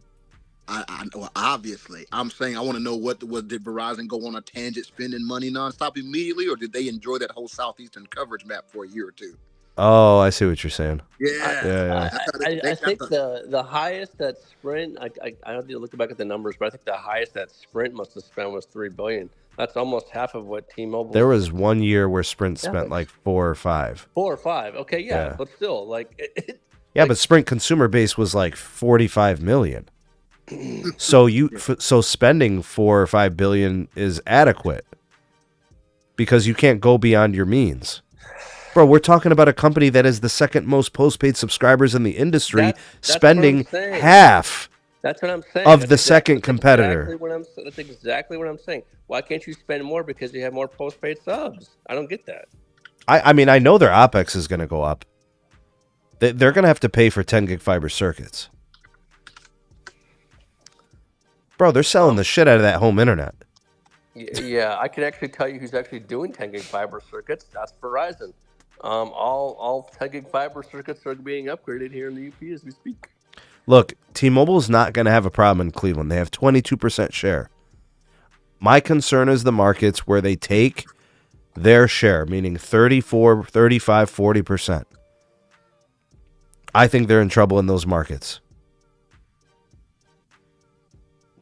I know, obviously. I'm saying I want to know did Verizon go on a tangent spending money nonstop immediately, or did they enjoy that whole southeastern coverage map for a year or two? Oh, I see what you're saying. Yeah. I think the highest that Sprint, I don't need to look back at the numbers, but I think the highest that Sprint must have spent was $3 billion. That's almost half of what T-Mobile. There was 1 year where Sprint spent like 4 or 5. 4 or 5. Okay, yeah. But still, like. But Sprint consumer base was like 45 million. So spending $4 or $5 billion is adequate because you can't go beyond your means. Bro, we're talking about a company that is the second most postpaid subscribers in the industry, spending half. That's what I'm saying. Of the second competitor. That's exactly what I'm saying. Why can't you spend more because you have more postpaid subs? I don't get that. I mean, I know their OpEx is going to go up. They're going to have to pay for 10 gig fiber circuits. Bro, they're selling the shit out of that home internet. Yeah, I can actually tell you who's actually doing 10 gig fiber circuits. That's Verizon. All 10 gig fiber circuits are being upgraded here in the UP as we speak. Look, T-Mobile's not going to have a problem in Cleveland. They have 22% share. My concern is the markets where they take their share, meaning 34, 35, 40%. I think they're in trouble in those markets.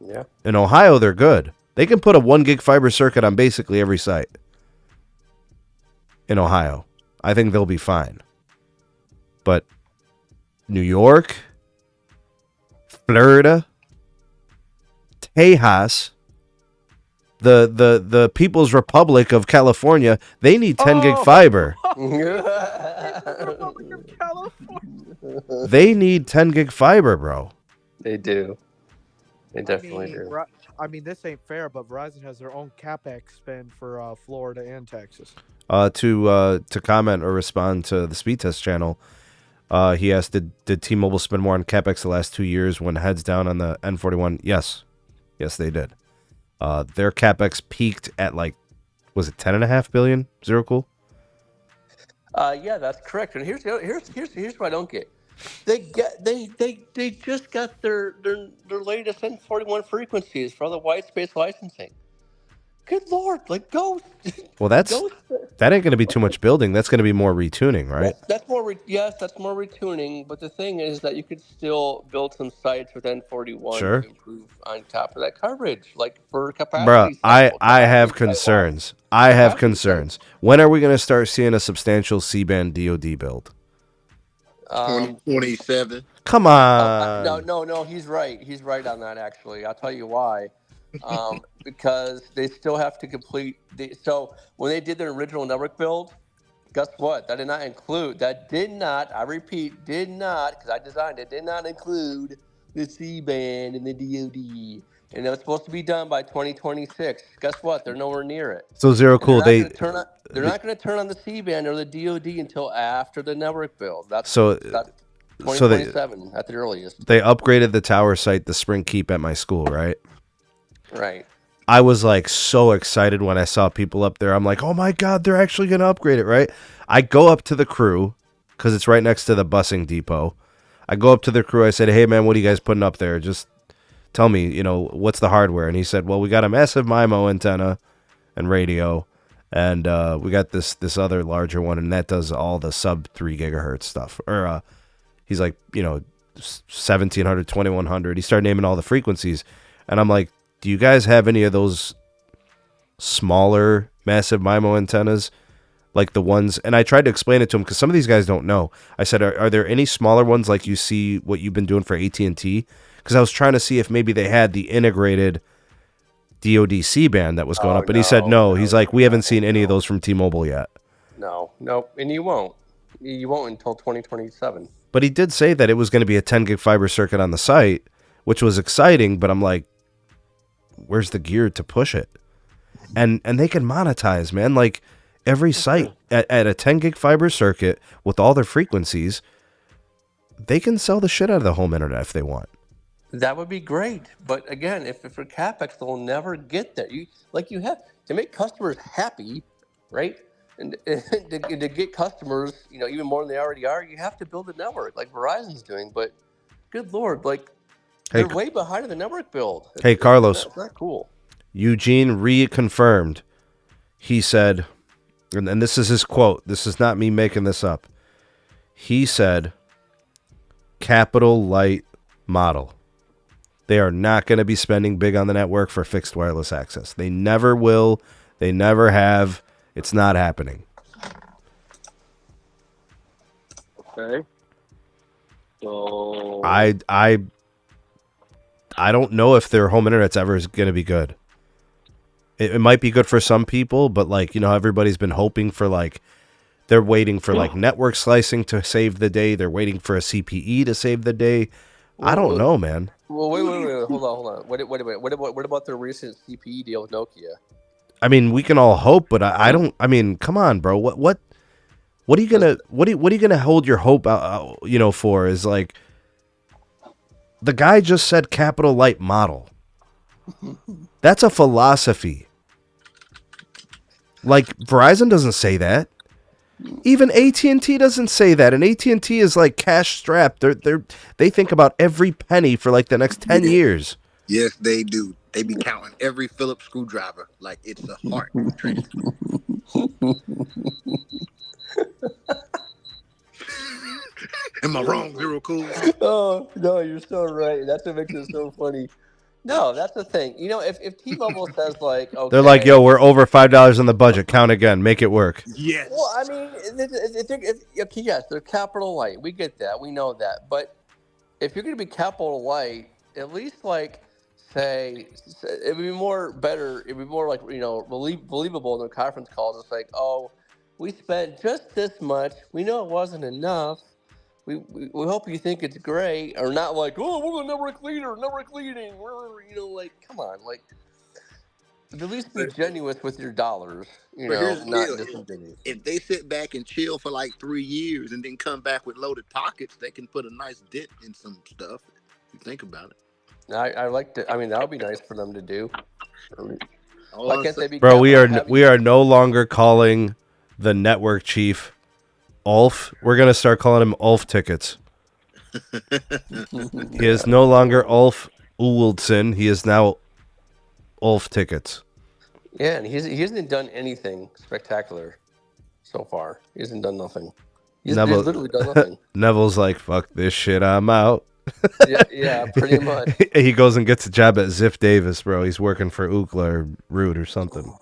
Yeah. In Ohio, they're good. They can put a 1 gig fiber circuit on basically every site. In Ohio, I think they'll be fine. But New York, Florida, Tejas, the People's Republic of California, they need 10 gig fiber. Republic of California. They need 10 gig fiber, bro. They do. They definitely do. I mean, this ain't fair, but Verizon has their own Capex spend for Florida and Texas. To comment or respond to the speed test channel, he asked, did T-Mobile spend more on Capex the last 2 years when heads down on the N41? Yes, they did. Their Capex peaked at was it 10.5 billion? Zero cool. Yeah, that's correct. And here's what I don't get. They just got their latest N41 frequencies for the white space licensing. Good Lord, go. Well, that ain't going to be too much building. That's going to be more retuning, right? That's more. Yes, that's more retuning. But the thing is that you could still build some sites with N41 Sure. to improve on top of that coverage, like for capacity. Bro, I have capacity concerns. I have concerns. When are we going to start seeing a substantial C-band DoD build? 2027. Come on. No. He's right. He's right on that. Actually, I'll tell you why. Because they still have to complete. So when they did their original network build, guess what? That did not include. I repeat, did not, because I designed it. Did not include the C-band and the DoD. And it was supposed to be done by 2026. Guess what? They're nowhere near it. So Zero Cool, they're not going to turn on the C-band or the DoD until after the network build. That's 2027 at the earliest. They upgraded the tower site, the Spring Keep at my school, right? Right. I was so excited when I saw people up there. I'm like, oh my God, they're actually going to upgrade it, right? I go up to the crew because it's right next to the busing depot. I go up to the crew. I said, hey, man, what are you guys putting up there? Just tell me, what's the hardware? And he said, well, we got a massive MIMO antenna and radio. And we got this other larger one, and that does all the sub 3 gigahertz stuff. Or he's like, 1700, 2100. He started naming all the frequencies. And I'm like, do you guys have any of those smaller massive MIMO antennas? Like the ones, and I tried to explain it to him because some of these guys don't know. I said, are there any smaller ones like you see what you've been doing for AT&T? Because I was trying to see if maybe they had the integrated DoD C-band that was going up. But he said no. He's like, we haven't seen any of those from T-Mobile yet. No. And you won't. You won't until 2027. But he did say that it was going to be a 10 gig fiber circuit on the site, which was exciting. But I'm like, where's the gear to push it? And they can monetize, man. Like every site at a 10 gig fiber circuit with all their frequencies, they can sell the shit out of the home internet if they want. That would be great. But again, if for Capex, they'll never get there. You have to make customers happy, right? And to get customers, even more than they already are, you have to build a network like Verizon's doing. But good Lord, they're way behind in the network build. Hey, Carlos. That's not cool. Eugene reconfirmed. He said, and this is his quote. This is not me making this up. He said, capital light model. They are not going to be spending big on the network for fixed wireless access. They never will. They never have. It's not happening. Okay. So I don't know if their home internet's ever going to be good. It might be good for some people, but everybody's been hoping for they're waiting for network slicing to save the day. They're waiting for a CPE to save the day. I don't know, man. Well, wait. Hold on. Wait a minute. What about the recent CPE deal with Nokia? I mean, we can all hope, but I don't. I mean, come on, bro. What are you gonna hold your hope out, for? Is like the guy just said capital light model. That's a philosophy. Like Verizon doesn't say that. Even AT&T doesn't say that, and AT&T is like cash strapped. They think about every penny for like the next 10 years. Yes, they do. They be counting every Phillips screwdriver like it's a heart transplant. Am I wrong, Zero Cool? Oh no, you're so right. That's what makes it so funny. No, that's the thing. If T-Mobile says like, okay, They're like, yo, we're over $5 on the budget. Count again. Make it work. Yes. Well, I mean, okay, yes, they're capital light. We get that. We know that. But if you're going to be capital light, at least like say it would be better. It'd be more like believable in the conference calls. It's like, oh, we spent just this much. We know it wasn't enough. We hope you think it's great, or not like, oh, we're the network leading. We're like, come on, like at least be genuine with your dollars. Not disingenuous. If they sit back and chill for like 3 years and then come back with loaded pockets, they can put a nice dent in some stuff. If you think about it. I like to. I mean, that would be nice for them to do. Why can't they be? Bro, we are no longer calling the network chief Ulf. We're gonna start calling him Ulf tickets. He is no longer Ulf Ulwaldson. He is now Ulf tickets. Yeah, and he hasn't done anything spectacular so far. He hasn't done nothing. He's literally done nothing. Neville's like, fuck this shit, I'm out. yeah, pretty much. He goes and gets a job at Ziff Davis, bro. He's working for Ookla or Root or something.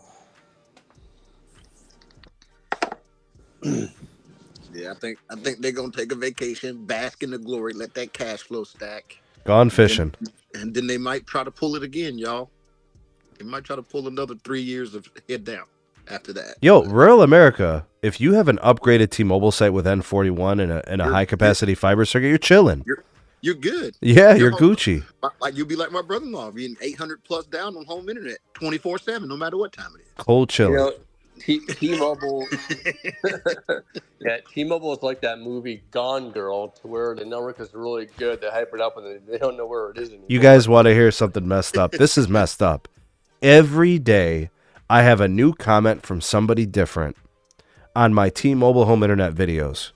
Yeah, I think they're gonna take a vacation, bask in the glory, let that cash flow stack. Gone fishing. And then they might try to pull it again, y'all. They might try to pull another 3 years of head down after that. Yo, rural America, if you have an upgraded T-Mobile site with N41 and a high capacity fiber circuit, you're chilling. You're good. Yeah, you're Gucci. Like you'll be like my brother-in-law, being 800 plus down on home internet 24/7, no matter what time it is. Cold chilling. T-Mobile, T-Mobile is like that movie Gone Girl, to where the network is really good. They hype it up and they don't know where it is anymore. You guys want to hear something messed up? This is messed up. Every day, I have a new comment from somebody different on my T-Mobile home internet videos.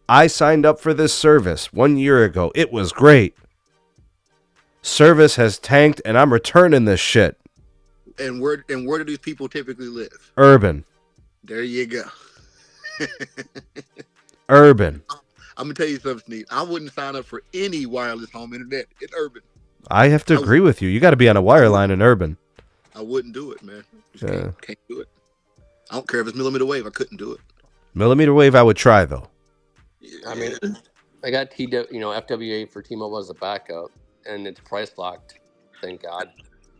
I signed up for this service 1 year ago. It was great. Service has tanked, and I'm returning this shit. And where do these people typically live? Urban. There you go. Urban. I'm gonna tell you something, Sneed. I wouldn't sign up for any wireless home internet in urban. I have to agree with you. You got to be on a wire line in urban. I wouldn't do it, man. Can't do it. I don't care if it's millimeter wave. I couldn't do it. Millimeter wave, I would try though. I mean, I got FWA for T-Mobile as a backup, and it's price locked. Thank God.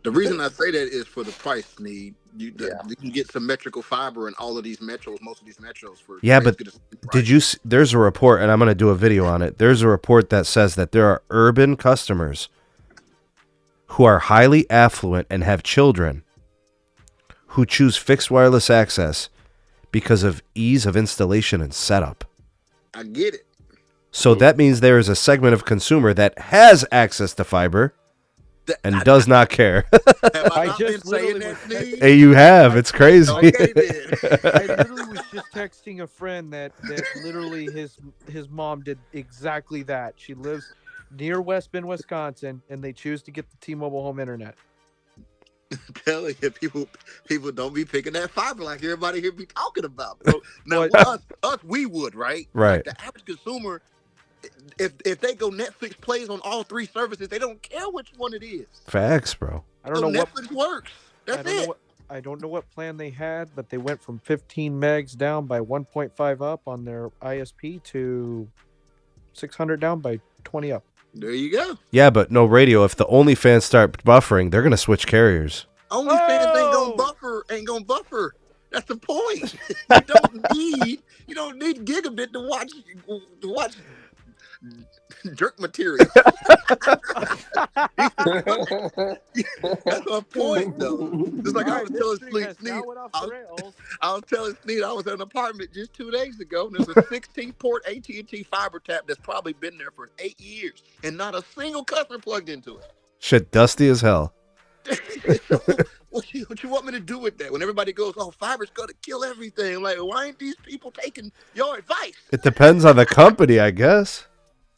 The reason I say that is for the price need. You can get symmetrical fiber in all of these metros, most of these metros. But did you? There's a report, and I'm going to do a video on it. There's a report that says that there are urban customers who are highly affluent and have children who choose fixed wireless access because of ease of installation and setup. I get it. So that means there is a segment of consumer that has access to fiber and does not care. Have I just saying that, Hey, you have. It's crazy. Okay, then. I literally was just texting a friend that literally his mom did exactly that. She lives near West Bend, Wisconsin, and they choose to get the T-Mobile home internet. I'm telling you, people don't be picking that fiber like everybody here be talking about, bro. Now, us, we would, right? Right. Like the average consumer, if they go Netflix plays on all three services, they don't care which one it is. Facts, bro. I don't know Netflix works. That's it. I don't know what plan they had, but they went from 15 megs down by 1.5 up on their ISP to 600 down by 20 up. There you go. Yeah, but no radio. If the OnlyFans start buffering, they're gonna switch carriers. OnlyFans ain't gonna buffer. That's the point. You don't need gigabit to watch jerk material. That's my point, though. It's like I was telling Sneed. I was telling Sneed I was in an apartment just 2 days ago, and there's a 16-port AT&T fiber tap that's probably been there for 8 years, and not a single customer plugged into it. Shit, dusty as hell. What you want me to do with that? When everybody goes, "Oh, fiber's gonna kill everything," I'm like, why ain't these people taking your advice? It depends on the company, I guess.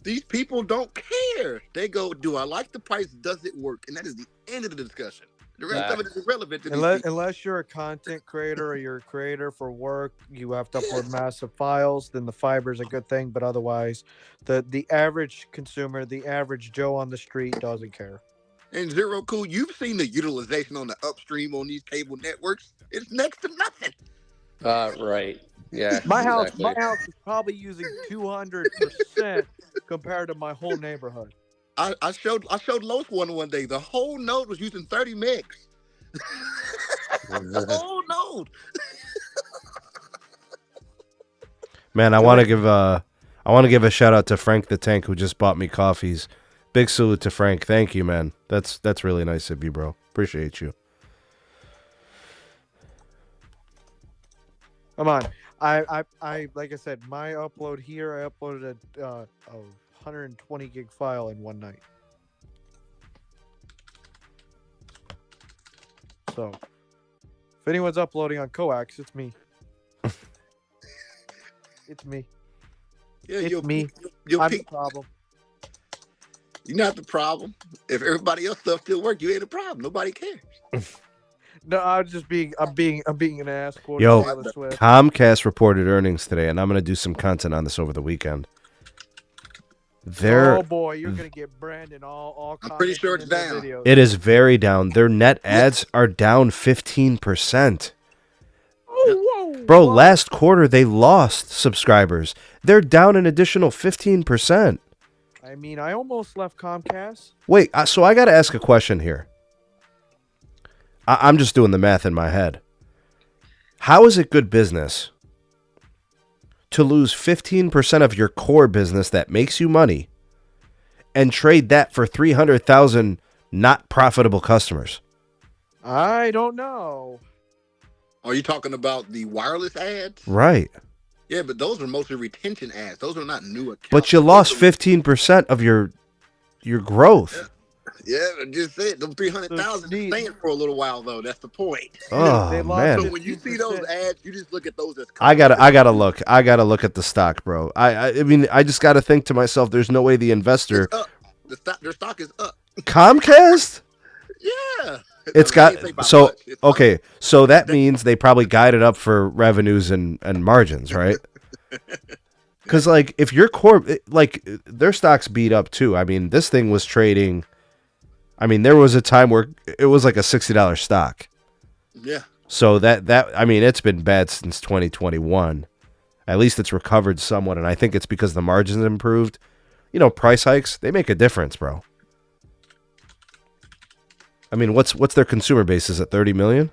These people don't care. They go, "Do I like the price? Does it work?" And that is the end of the discussion. The rest of it is irrelevant to these people. Unless you're a content creator or you're a creator for work, you have to upload massive files, then the fiber is a good thing. But otherwise, the average consumer, the average Joe on the street doesn't care. And Zero Cool, you've seen the utilization on the upstream on these cable networks. It's next to nothing. Right. Yeah. My house is probably using 200% compared to my whole neighborhood. I showed Los one day. The whole node was using 30 megs. The whole node. Man, I want to give a shout out to Frank the Tank, who just bought me coffees. Big salute to Frank. Thank you, man. That's really nice of you, bro. Appreciate you. Come on. I like I said, my upload here, I uploaded a 120 gig file in one night. So if anyone's uploading on coax, it's me. It's me. Yeah, it's me. I'm the problem. You're not the problem. If everybody else stuff still work, you ain't a problem. Nobody cares. No, I'm being an ass. Yo, Comcast reported earnings today, and I'm gonna do some content on this over the weekend. Oh boy, you're gonna get Brandon all. I'm pretty sure it's down. Videos. It is very down. Their net ads are down 15%. Bro, last quarter they lost subscribers. They're down an additional 15%. I mean, I almost left Comcast. Wait, so I got to ask a question here. I'm just doing the math in my head. How is it good business to lose 15% of your core business that makes you money and trade that for 300,000 not profitable customers? I don't know. Are you talking about the wireless ads? Right. Yeah, but those are mostly retention ads. Those are not new accounts. But you lost 15% of your growth. Yeah, I just said them 300,000 staying for a little while though. That's the point. Oh man! So when you see those ads, you just look at those as. I gotta look at the stock, bro. I mean, I just gotta think to myself, there's no way the investor. Their stock is up. Comcast. Yeah. It's got so okay. So that means they probably guided up for revenues and margins, right? Because like if your core, like their stock's beat up too. I mean, this thing was trading. I mean, there was a time where it was like a $60 stock. Yeah. So that I mean, it's been bad since 2021. At least it's recovered somewhat, and I think it's because the margins improved. You know, price hikes, they make a difference, bro. I mean, what's their consumer base? Is it 30 million?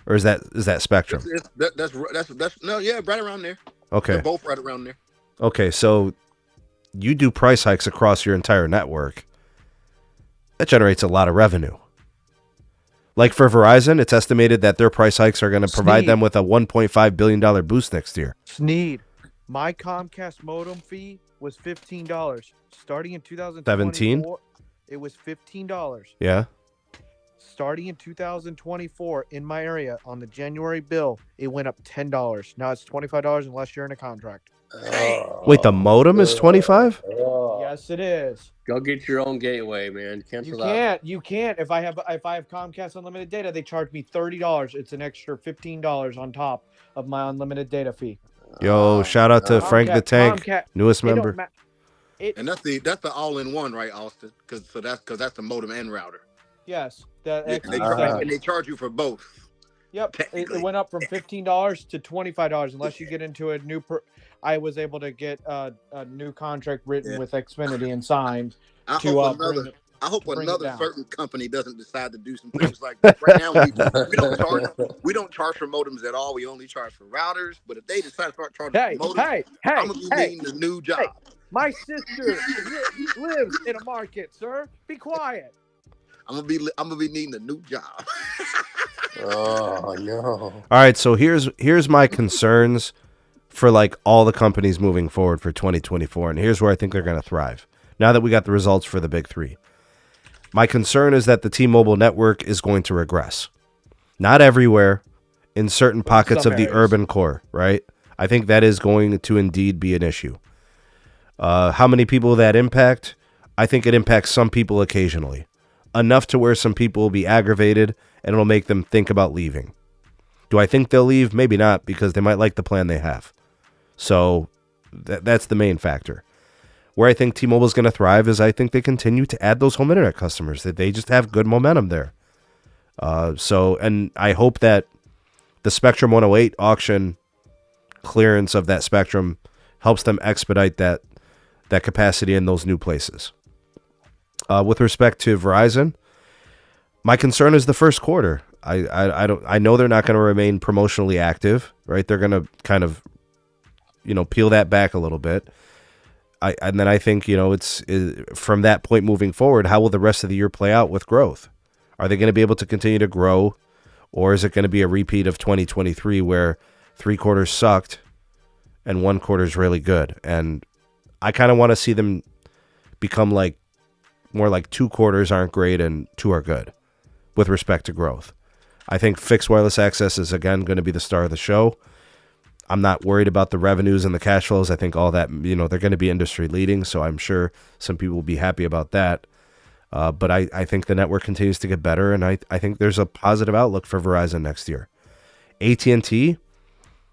Or is that Spectrum? That's no, yeah, right around there. Okay. They're both right around there. Okay, so you do price hikes across your entire network. That generates a lot of revenue. Like for Verizon, it's estimated that their price hikes are going to provide them with a $1.5 billion boost next year. Sneed, my Comcast modem fee was $15. Starting in 2024, it was $15. Yeah. Starting in 2024 in my area on the January bill, it went up $10. Now it's $25 unless you're in a contract. Wait, the modem is 25? Yes, it is. Go get your own gateway, man. You can't. If I have Comcast unlimited data, they charge me $30. It's an extra $15 on top of my unlimited data fee. Yo, shout out to Frank the Tank, newest member. And that's the all-in-one, right, Austin? Because that's the modem and router. Yes. And they charge you for both. Yep. It went up from $15 to $25 unless you get into a new. I was able to get a new contract written with Xfinity and signed. I hope another certain company doesn't decide to do some things like that. Right now, we don't charge for modems at all. We only charge for routers. But if they decide to start charging for modems, I'm gonna be needing a new job. My sister lives in a market, sir. Be quiet. I'm gonna be needing a new job. Oh no. All right, so here's my concerns for like all the companies moving forward for 2024, and here's where I think they're going to thrive. Now that we got the results for the big three, my concern is that the T-Mobile network is going to regress. Not everywhere, in certain pockets of the areas. urban core, right? I think that is going to indeed be an issue. How many people that impact? I think it impacts some people occasionally, enough to where some people will be aggravated and it'll make them think about leaving. Do I think they'll leave? Maybe not, because they might like the plan they have. So that's the main factor. Where I think T-Mobile is going to thrive is I think they continue to add those home internet customers. That they just have good momentum there. And I hope that the Spectrum 108 auction clearance of that spectrum helps them expedite that capacity in those new places. With respect to Verizon, my concern is the first quarter. I know they're not going to remain promotionally active, right? They're going to kind of, peel that back a little bit. And then I think, it's from that point moving forward, how will the rest of the year play out with growth? Are they going to be able to continue to grow, or is it going to be a repeat of 2023 where 3 quarters sucked and 1 quarter is really good? And I kind of want to see them become more like 2 quarters aren't great and 2 are good with respect to growth. I think fixed wireless access is, again, going to be the star of the show. I'm not worried about the revenues and the cash flows. I think all that, they're going to be industry leading, so I'm sure some people will be happy about that. But I think the network continues to get better, and I think there's a positive outlook for Verizon next year. AT&T,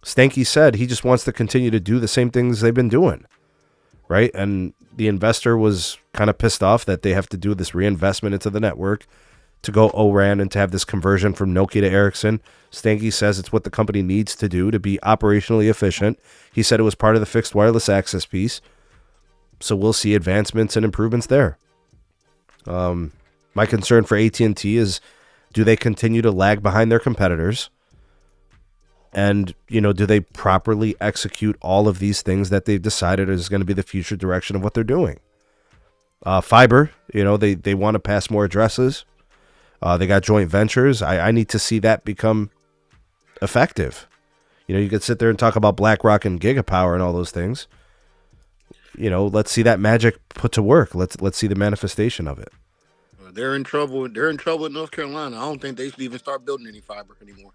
Stanky said he just wants to continue to do the same things they've been doing, right? And the investor was kind of pissed off that they have to do this reinvestment into the network to go O-RAN and to have this conversion from Nokia to Ericsson. Stanky says it's what the company needs to do to be operationally efficient. He said it was part of the fixed wireless access piece. So we'll see advancements and improvements there. My concern for AT&T is, do they continue to lag behind their competitors? And, do they properly execute all of these things that they've decided is going to be the future direction of what they're doing? Fiber, they want to pass more addresses. They got joint ventures. I need to see that become effective. You could sit there and talk about BlackRock and Gigapower and all those things. Let's see that magic put to work. Let's see the manifestation of it. They're in trouble. They're in trouble in North Carolina. I don't think they should even start building any fiber anymore.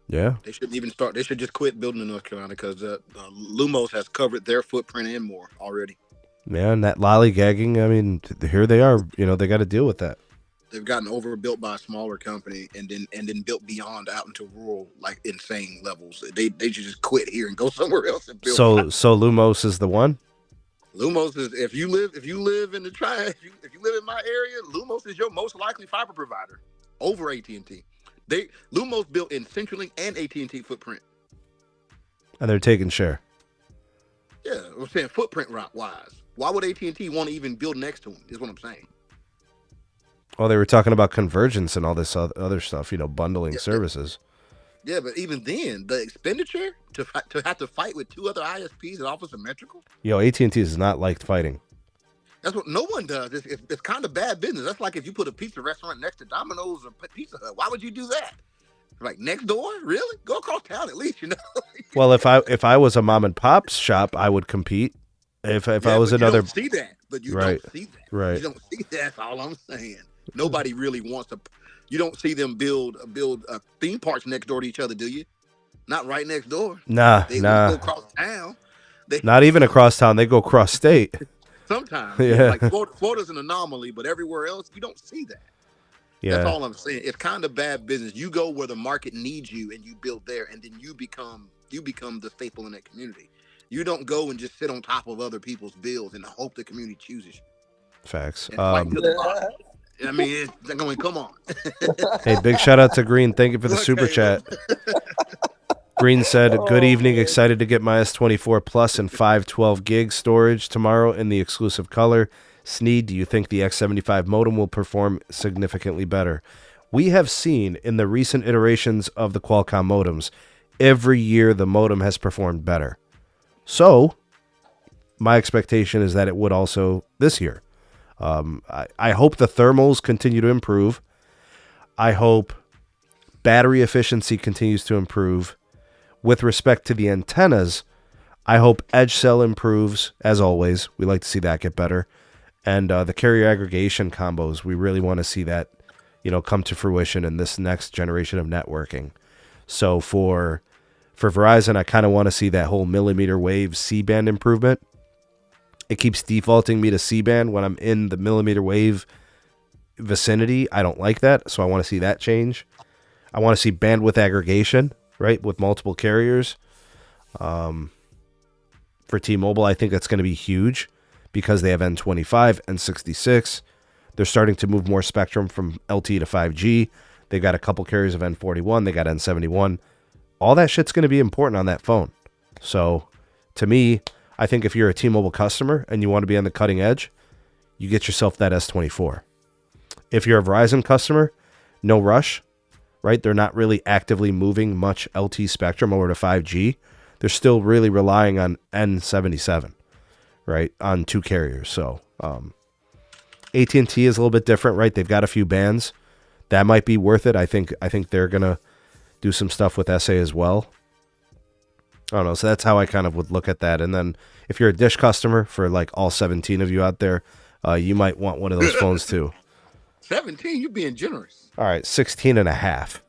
Yeah. They shouldn't even start. They should just quit building in North Carolina because Lumos has covered their footprint and more already. Man, that lollygagging, here they are. They got to deal with that. They've gotten overbuilt by a smaller company and then built beyond out into rural, like insane levels. They should just quit here and go somewhere else and build. So Lumos is the one? Lumos is if you live in the if you live in my area, Lumos is your most likely fiber provider over AT&T. Lumos built in CenturyLink and AT&T footprint, and they're taking share. Yeah, I'm saying footprint wise. Why would AT&T want to even build next to them? Is what I'm saying. Oh, they were talking about convergence and all this other stuff, bundling services. Yeah, but even then, the expenditure to have to fight with 2 other ISPs that offer symmetrical. AT&T is not liked fighting. That's what no one does. It's kind of bad business. That's like if you put a pizza restaurant next to Domino's or Pizza Hut. Why would you do that? Like next door? Really? Go across town at least, Well, if I was a mom and pop shop, I would compete. If I was another, you don't see that. But you don't see that. Right. You don't see that. That's all I'm saying. Nobody really wants to. You don't see them build theme parks next door to each other, do you? Not right next door. Nah. They go across town. Not even across town. They go cross state. Sometimes. Yeah. Like Florida's an anomaly, but everywhere else, you don't see that. Yeah. That's all I'm saying. It's kind of bad business. You go where the market needs you and you build there, and then you become the staple in that community. You don't go and just sit on top of other people's bills and hope the community chooses you. Facts. It's going, come on. Hey, big shout out to Green. Thank you for the super chat. Green said, good evening. Excited to get my S24 Plus and 512 gig storage tomorrow in the exclusive color. Sneed, do you think the X75 modem will perform significantly better? We have seen in the recent iterations of the Qualcomm modems, every year the modem has performed better. So, my expectation is that it would also this year. I hope the thermals continue to improve. I hope battery efficiency continues to improve. With respect to the antennas, I hope edge cell improves, as always. We like to see that get better. And the carrier aggregation combos, we really want to see that, come to fruition in this next generation of networking. So for Verizon, I kind of want to see that whole mmWave C-band improvement. It keeps defaulting me to C-band when I'm in the mmWave vicinity. I don't like that, so I want to see that change. I want to see bandwidth aggregation, right, with multiple carriers. For T-Mobile, I think that's going to be huge because they have N25, N66. They're starting to move more spectrum from LTE to 5G. They've got a couple carriers of N41. They got N71. All that shit's going to be important on that phone. So, to me, I think if you're a T-Mobile customer and you want to be on the cutting edge, you get yourself that S24. If you're a Verizon customer, no rush, right? They're not really actively moving much LTE spectrum over to 5G. They're still really relying on N77, right, on two carriers. So AT&T is a little bit different, right? They've got a few bands. That might be worth it. I think they're going to do some stuff with SA as well. I don't know. So that's how I kind of would look at that. And then if you're a Dish customer, for like all 17 of you out there, you might want one of those phones too. 17? You're being generous. All right, 16 and a half.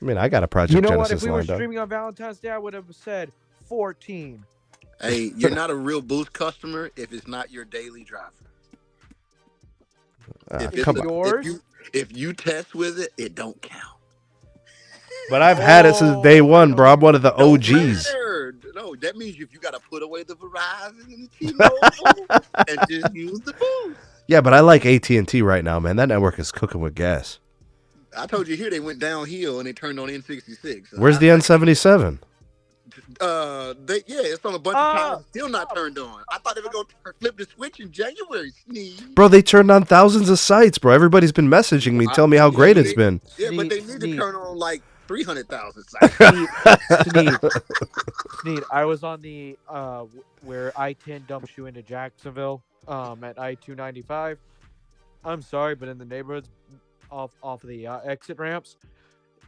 I mean, I got a Project Genesis lined up. If we were streaming on Valentine's Day, I would have said 14. Hey, you're not a real Boost customer if it's not your daily driver. If you test with it, it don't count. But I've had it since day one, bro. I'm one of the OGs. No, that means if you got to put away the Verizon and the T-Mobile and just use the Boost. Yeah, but I like AT&T right now, man. That network is cooking with gas. I told you here they went downhill and they turned on N66. Where's the N77? It's on a bunch of times. Still not turned on. I thought they were going to flip the switch in January. Sneed. Bro, they turned on thousands of sites, bro. Everybody's been messaging me, telling me how great it's been. Yeah, but they need to turn on like 300,000 sites. Sneed, I was on the where I-10 dumps you into Jacksonville at I-295. I'm sorry, but in the neighborhoods off of the exit ramps,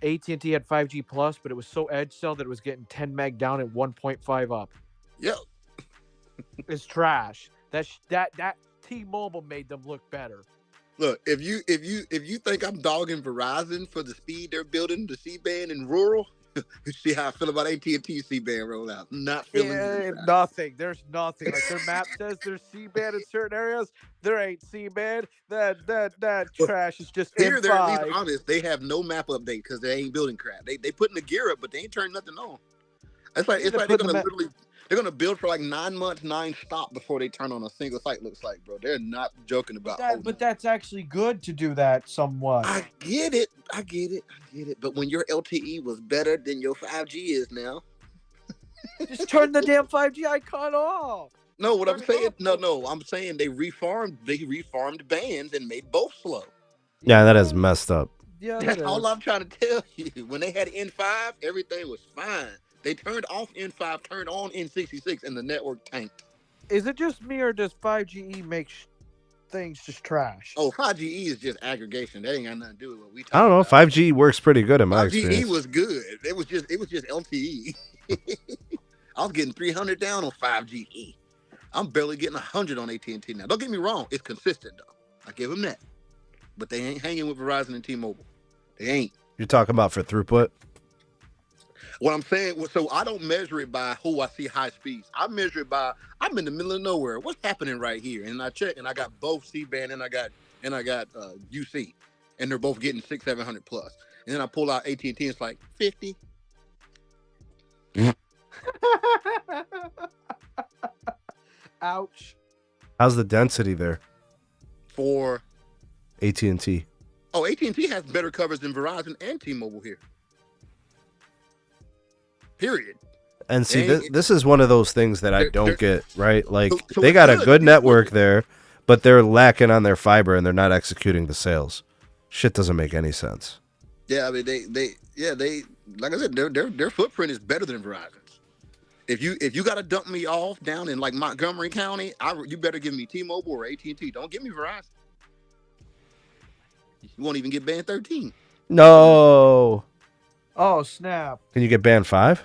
AT&T had 5G plus, but it was so edge cell that it was getting 10 meg down at 1.5 up. Yep. It's trash. That T-Mobile made them look better. Look, if you think I'm dogging Verizon for the speed they're building the C-band in rural, you see how I feel about AT&T C-band rollout. Not feeling nothing. There's nothing. Like their map says there's C-band in certain areas. There ain't C-band. That trash is just here. N5. They're at least honest. They have no map update because they ain't building crap. They putting the gear up, but they ain't turning nothing on. It's like they're gonna build for like 9 months, 9 stop before they turn on a single site. Looks like, bro, they're not joking about that. But that's actually good to do that somewhat. I get it. But when your LTE was better than your 5G is now, just turn the damn 5G icon off. No, what I'm saying, I'm saying they reformed bands and made both slow. Yeah, that is messed up. Yeah, that's all I'm trying to tell you. When they had N5, everything was fine. They turned off N5, turned on N66, and the network tanked. Is it just me, or does 5GE make things just trash? Oh, 5GE is just aggregation. That ain't got nothing to do with what we talking I don't know. about. 5G works pretty good in my experience. 5GE was good. It was just LTE. I was getting 300 down on 5GE. I'm barely getting 100 on AT&T now. Don't get me wrong. It's consistent, though. I give them that. But they ain't hanging with Verizon and T-Mobile. They ain't. You're talking about for throughput? What I'm saying, so I don't measure it by who I see high speeds. I measure it by, I'm in the middle of nowhere. What's happening right here? And I check, and I got both C-band and I got UC, and they're both getting 600-700 plus. And then I pull out AT&T, and it's like 50. Ouch. How's the density there for AT&T? Oh, AT&T has better coverage than Verizon and T-Mobile here. Period. And see, this is one of those things that I don't get, right? Like, so they got a good network there, but they're lacking on their fiber and they're not executing the sales. Shit doesn't make any sense. Yeah, I mean, they like I said, their footprint is better than Verizon's. If you got to dump me off down in like Montgomery County, you better give me T-Mobile or AT&T. Don't give me Verizon. You won't even get band 13. No. Oh, snap. Can you get band 5?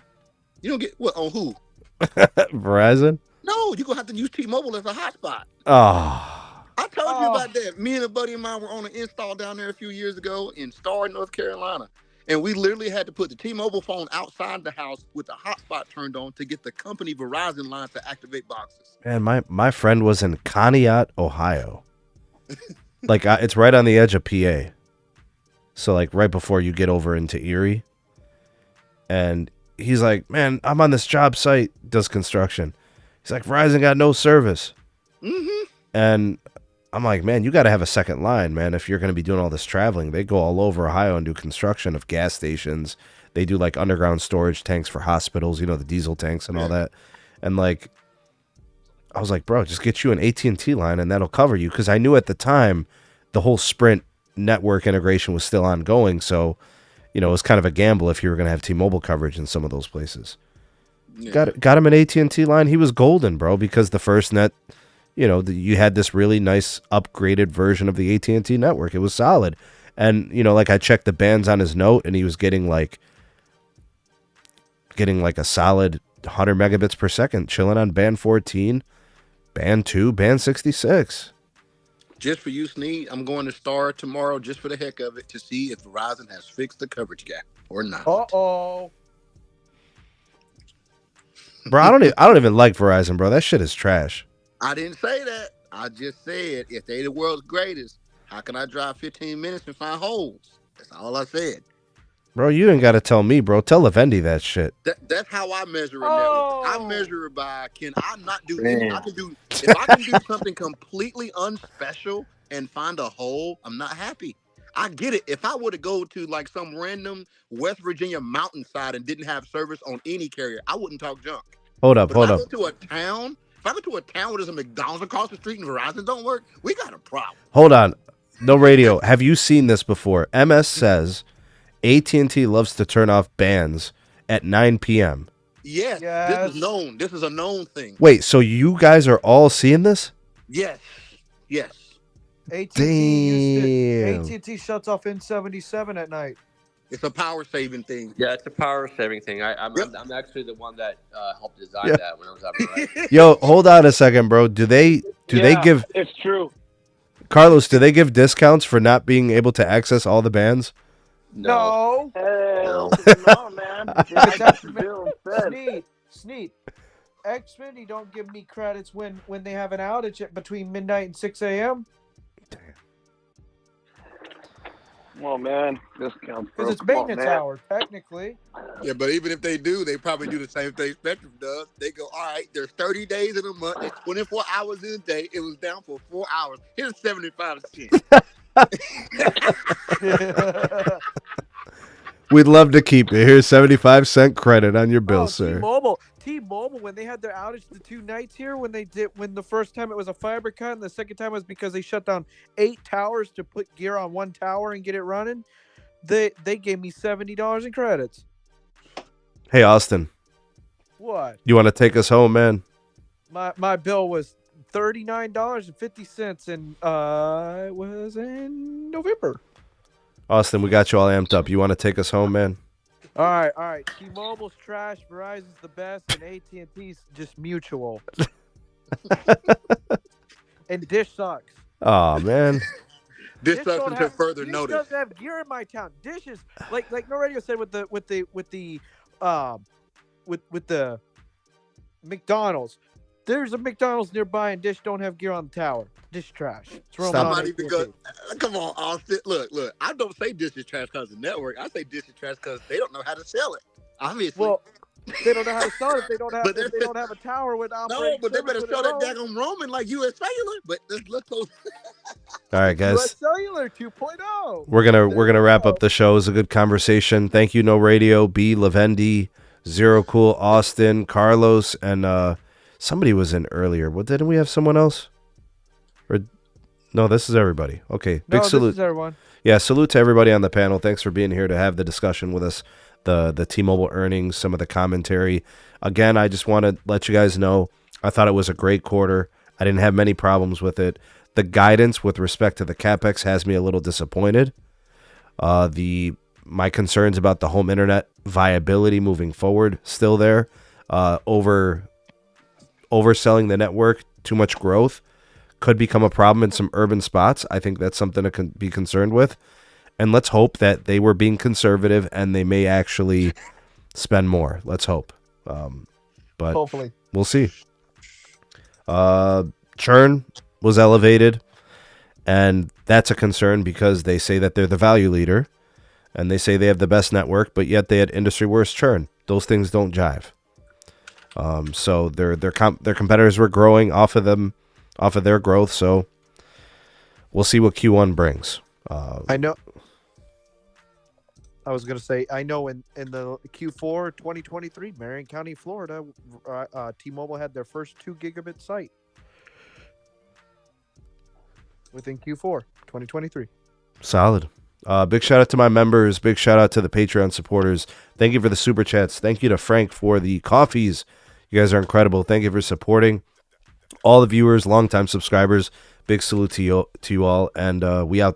You don't get what on who? Verizon? No, you're gonna have to use T-Mobile as a hotspot. Oh. I told you about that. Me and a buddy of mine were on an install down there a few years ago in Starr, North Carolina. And we literally had to put the T-Mobile phone outside the house with the hotspot turned on to get the company Verizon line to activate boxes. Man, my friend was in Conneaut, Ohio. Like, it's right on the edge of PA. So, like, right before you get over into Erie. And he's like, man, I'm on this job site, does construction. He's like, Verizon got no service. Mm-hmm. And I'm like, man, you got to have a second line, man, if you're going to be doing all this traveling. They go all over Ohio and do construction of gas stations. They do, like, underground storage tanks for hospitals, you know, the diesel tanks and all that. And, like, I was like, bro, just get you an AT&T line and that'll cover you. Because I knew at the time the whole Sprint network integration was still ongoing. So, you know, it was kind of a gamble if you were going to have T-Mobile coverage in some of those places. Yeah. Got him an AT&T line. He was golden, bro, because the FirstNet, you know, you had this really nice upgraded version of the AT&T network. It was solid. And, you know, like I checked the bands on his note and he was getting like a solid 100 megabits per second, chilling on band 14, band 2, band 66. Just for you, Sneed, I'm going to Starr tomorrow just for the heck of it to see if Verizon has fixed the coverage gap or not. Uh-oh. Bro, I don't even like Verizon, bro. That shit is trash. I didn't say that. I just said if they the world's greatest, how can I drive 15 minutes and find holes? That's all I said. Bro, you ain't got to tell me, bro. Tell Lavendi that shit. That's how I measure a network. I measure it by can I not do anything? If I can do something completely unspecial and find a hole, I'm not happy. I get it. If I were to go to like some random West Virginia mountainside and didn't have service on any carrier, I wouldn't talk junk. Hold up. If I go to a town where there's a McDonald's across the street and Verizon don't work, we got a problem. Hold on. No radio. Have you seen this before? MS says AT&T loves to turn off bands at 9 p.m. Yes. This is known. This is a known thing. Wait, so you guys are all seeing this? Yes. AT&T shuts off N77 at night. It's a power saving thing. Yeah, it's a power saving thing. I'm actually the one that helped design that when I was out there. Yo, hold on a second, bro. Do they give? It's true. Carlos, do they give discounts for not being able to access all the bands? No. No, man. Sneed. Xfinity don't give me credits when they have an outage between midnight and 6 a.m. Well, man, discounts. Because it's maintenance hour, technically. Yeah, but even if they do, they probably do the same thing Spectrum does. They go, all right, there's 30 days in a month. It's 24 hours in a day. It was down for 4 hours. Here's 75 cents. We'd love to keep it. Here's 75-cent credit on your bill, sir. T-Mobile, when they had their outage the 2 nights here, when the first time it was a fiber cut and the second time was because they shut down 8 towers to put gear on 1 tower and get it running, they gave me $70 in credits. Hey, Austin. What? You want to take us home, man? My bill was $39.50, and it was in November. Austin, we got you all amped up. You want to take us home, man? All right. T-Mobile's trash, Verizon's the best, and AT&T's just mutual. And Dish sucks. Oh man. Dish sucks until further notice. Dish doesn't have gear in my town. Dish is like No Radio said with the McDonald's. There's a McDonald's nearby, and Dish don't have gear on the tower. Dish trash. Somebody because come on, Austin. Look. I don't say Dish is trash because of the network. I say Dish is trash because they don't know how to sell it. Obviously. Well, they don't know how to sell it. They don't have a tower with operating. No, but they better sell that daggone roaming like US Cellular. But let's close. All right, guys. US Cellular 2.0. We're gonna wrap up the show. It was a good conversation. Thank you, No Radio, B, Lavendi, Zero Cool, Austin, Carlos, and somebody was in earlier. What didn't we have someone else? Or no, this is everybody. Okay, big salute. This is everyone. Yeah, salute to everybody on the panel. Thanks for being here to have the discussion with us. the T-Mobile earnings, some of the commentary. Again, I just want to let you guys know I thought it was a great quarter. I didn't have many problems with it. The guidance with respect to the Capex has me a little disappointed. My concerns about the home internet viability moving forward still there. Overselling the network, too much growth could become a problem in some urban spots. I think that's something to be concerned with. And let's hope that they were being conservative and they may actually spend more. Let's hope. But Hopefully. We'll see. Churn was elevated, and that's a concern because they say that they're the value leader, and they say they have the best network, but yet they had industry worst churn. Those things don't jive. So their competitors were growing off of their growth. So we'll see what Q1 brings. I know. I was going to say, I know in the Q4 2023, Marion County, Florida, T-Mobile had their first 2 gigabit site within Q4 2023. Solid. Big shout out to my members. Big shout out to the Patreon supporters. Thank you for the super chats. Thank you to Frank for the coffees. You guys are incredible. Thank you for supporting all the viewers, longtime subscribers. Big salute to you all. And we out.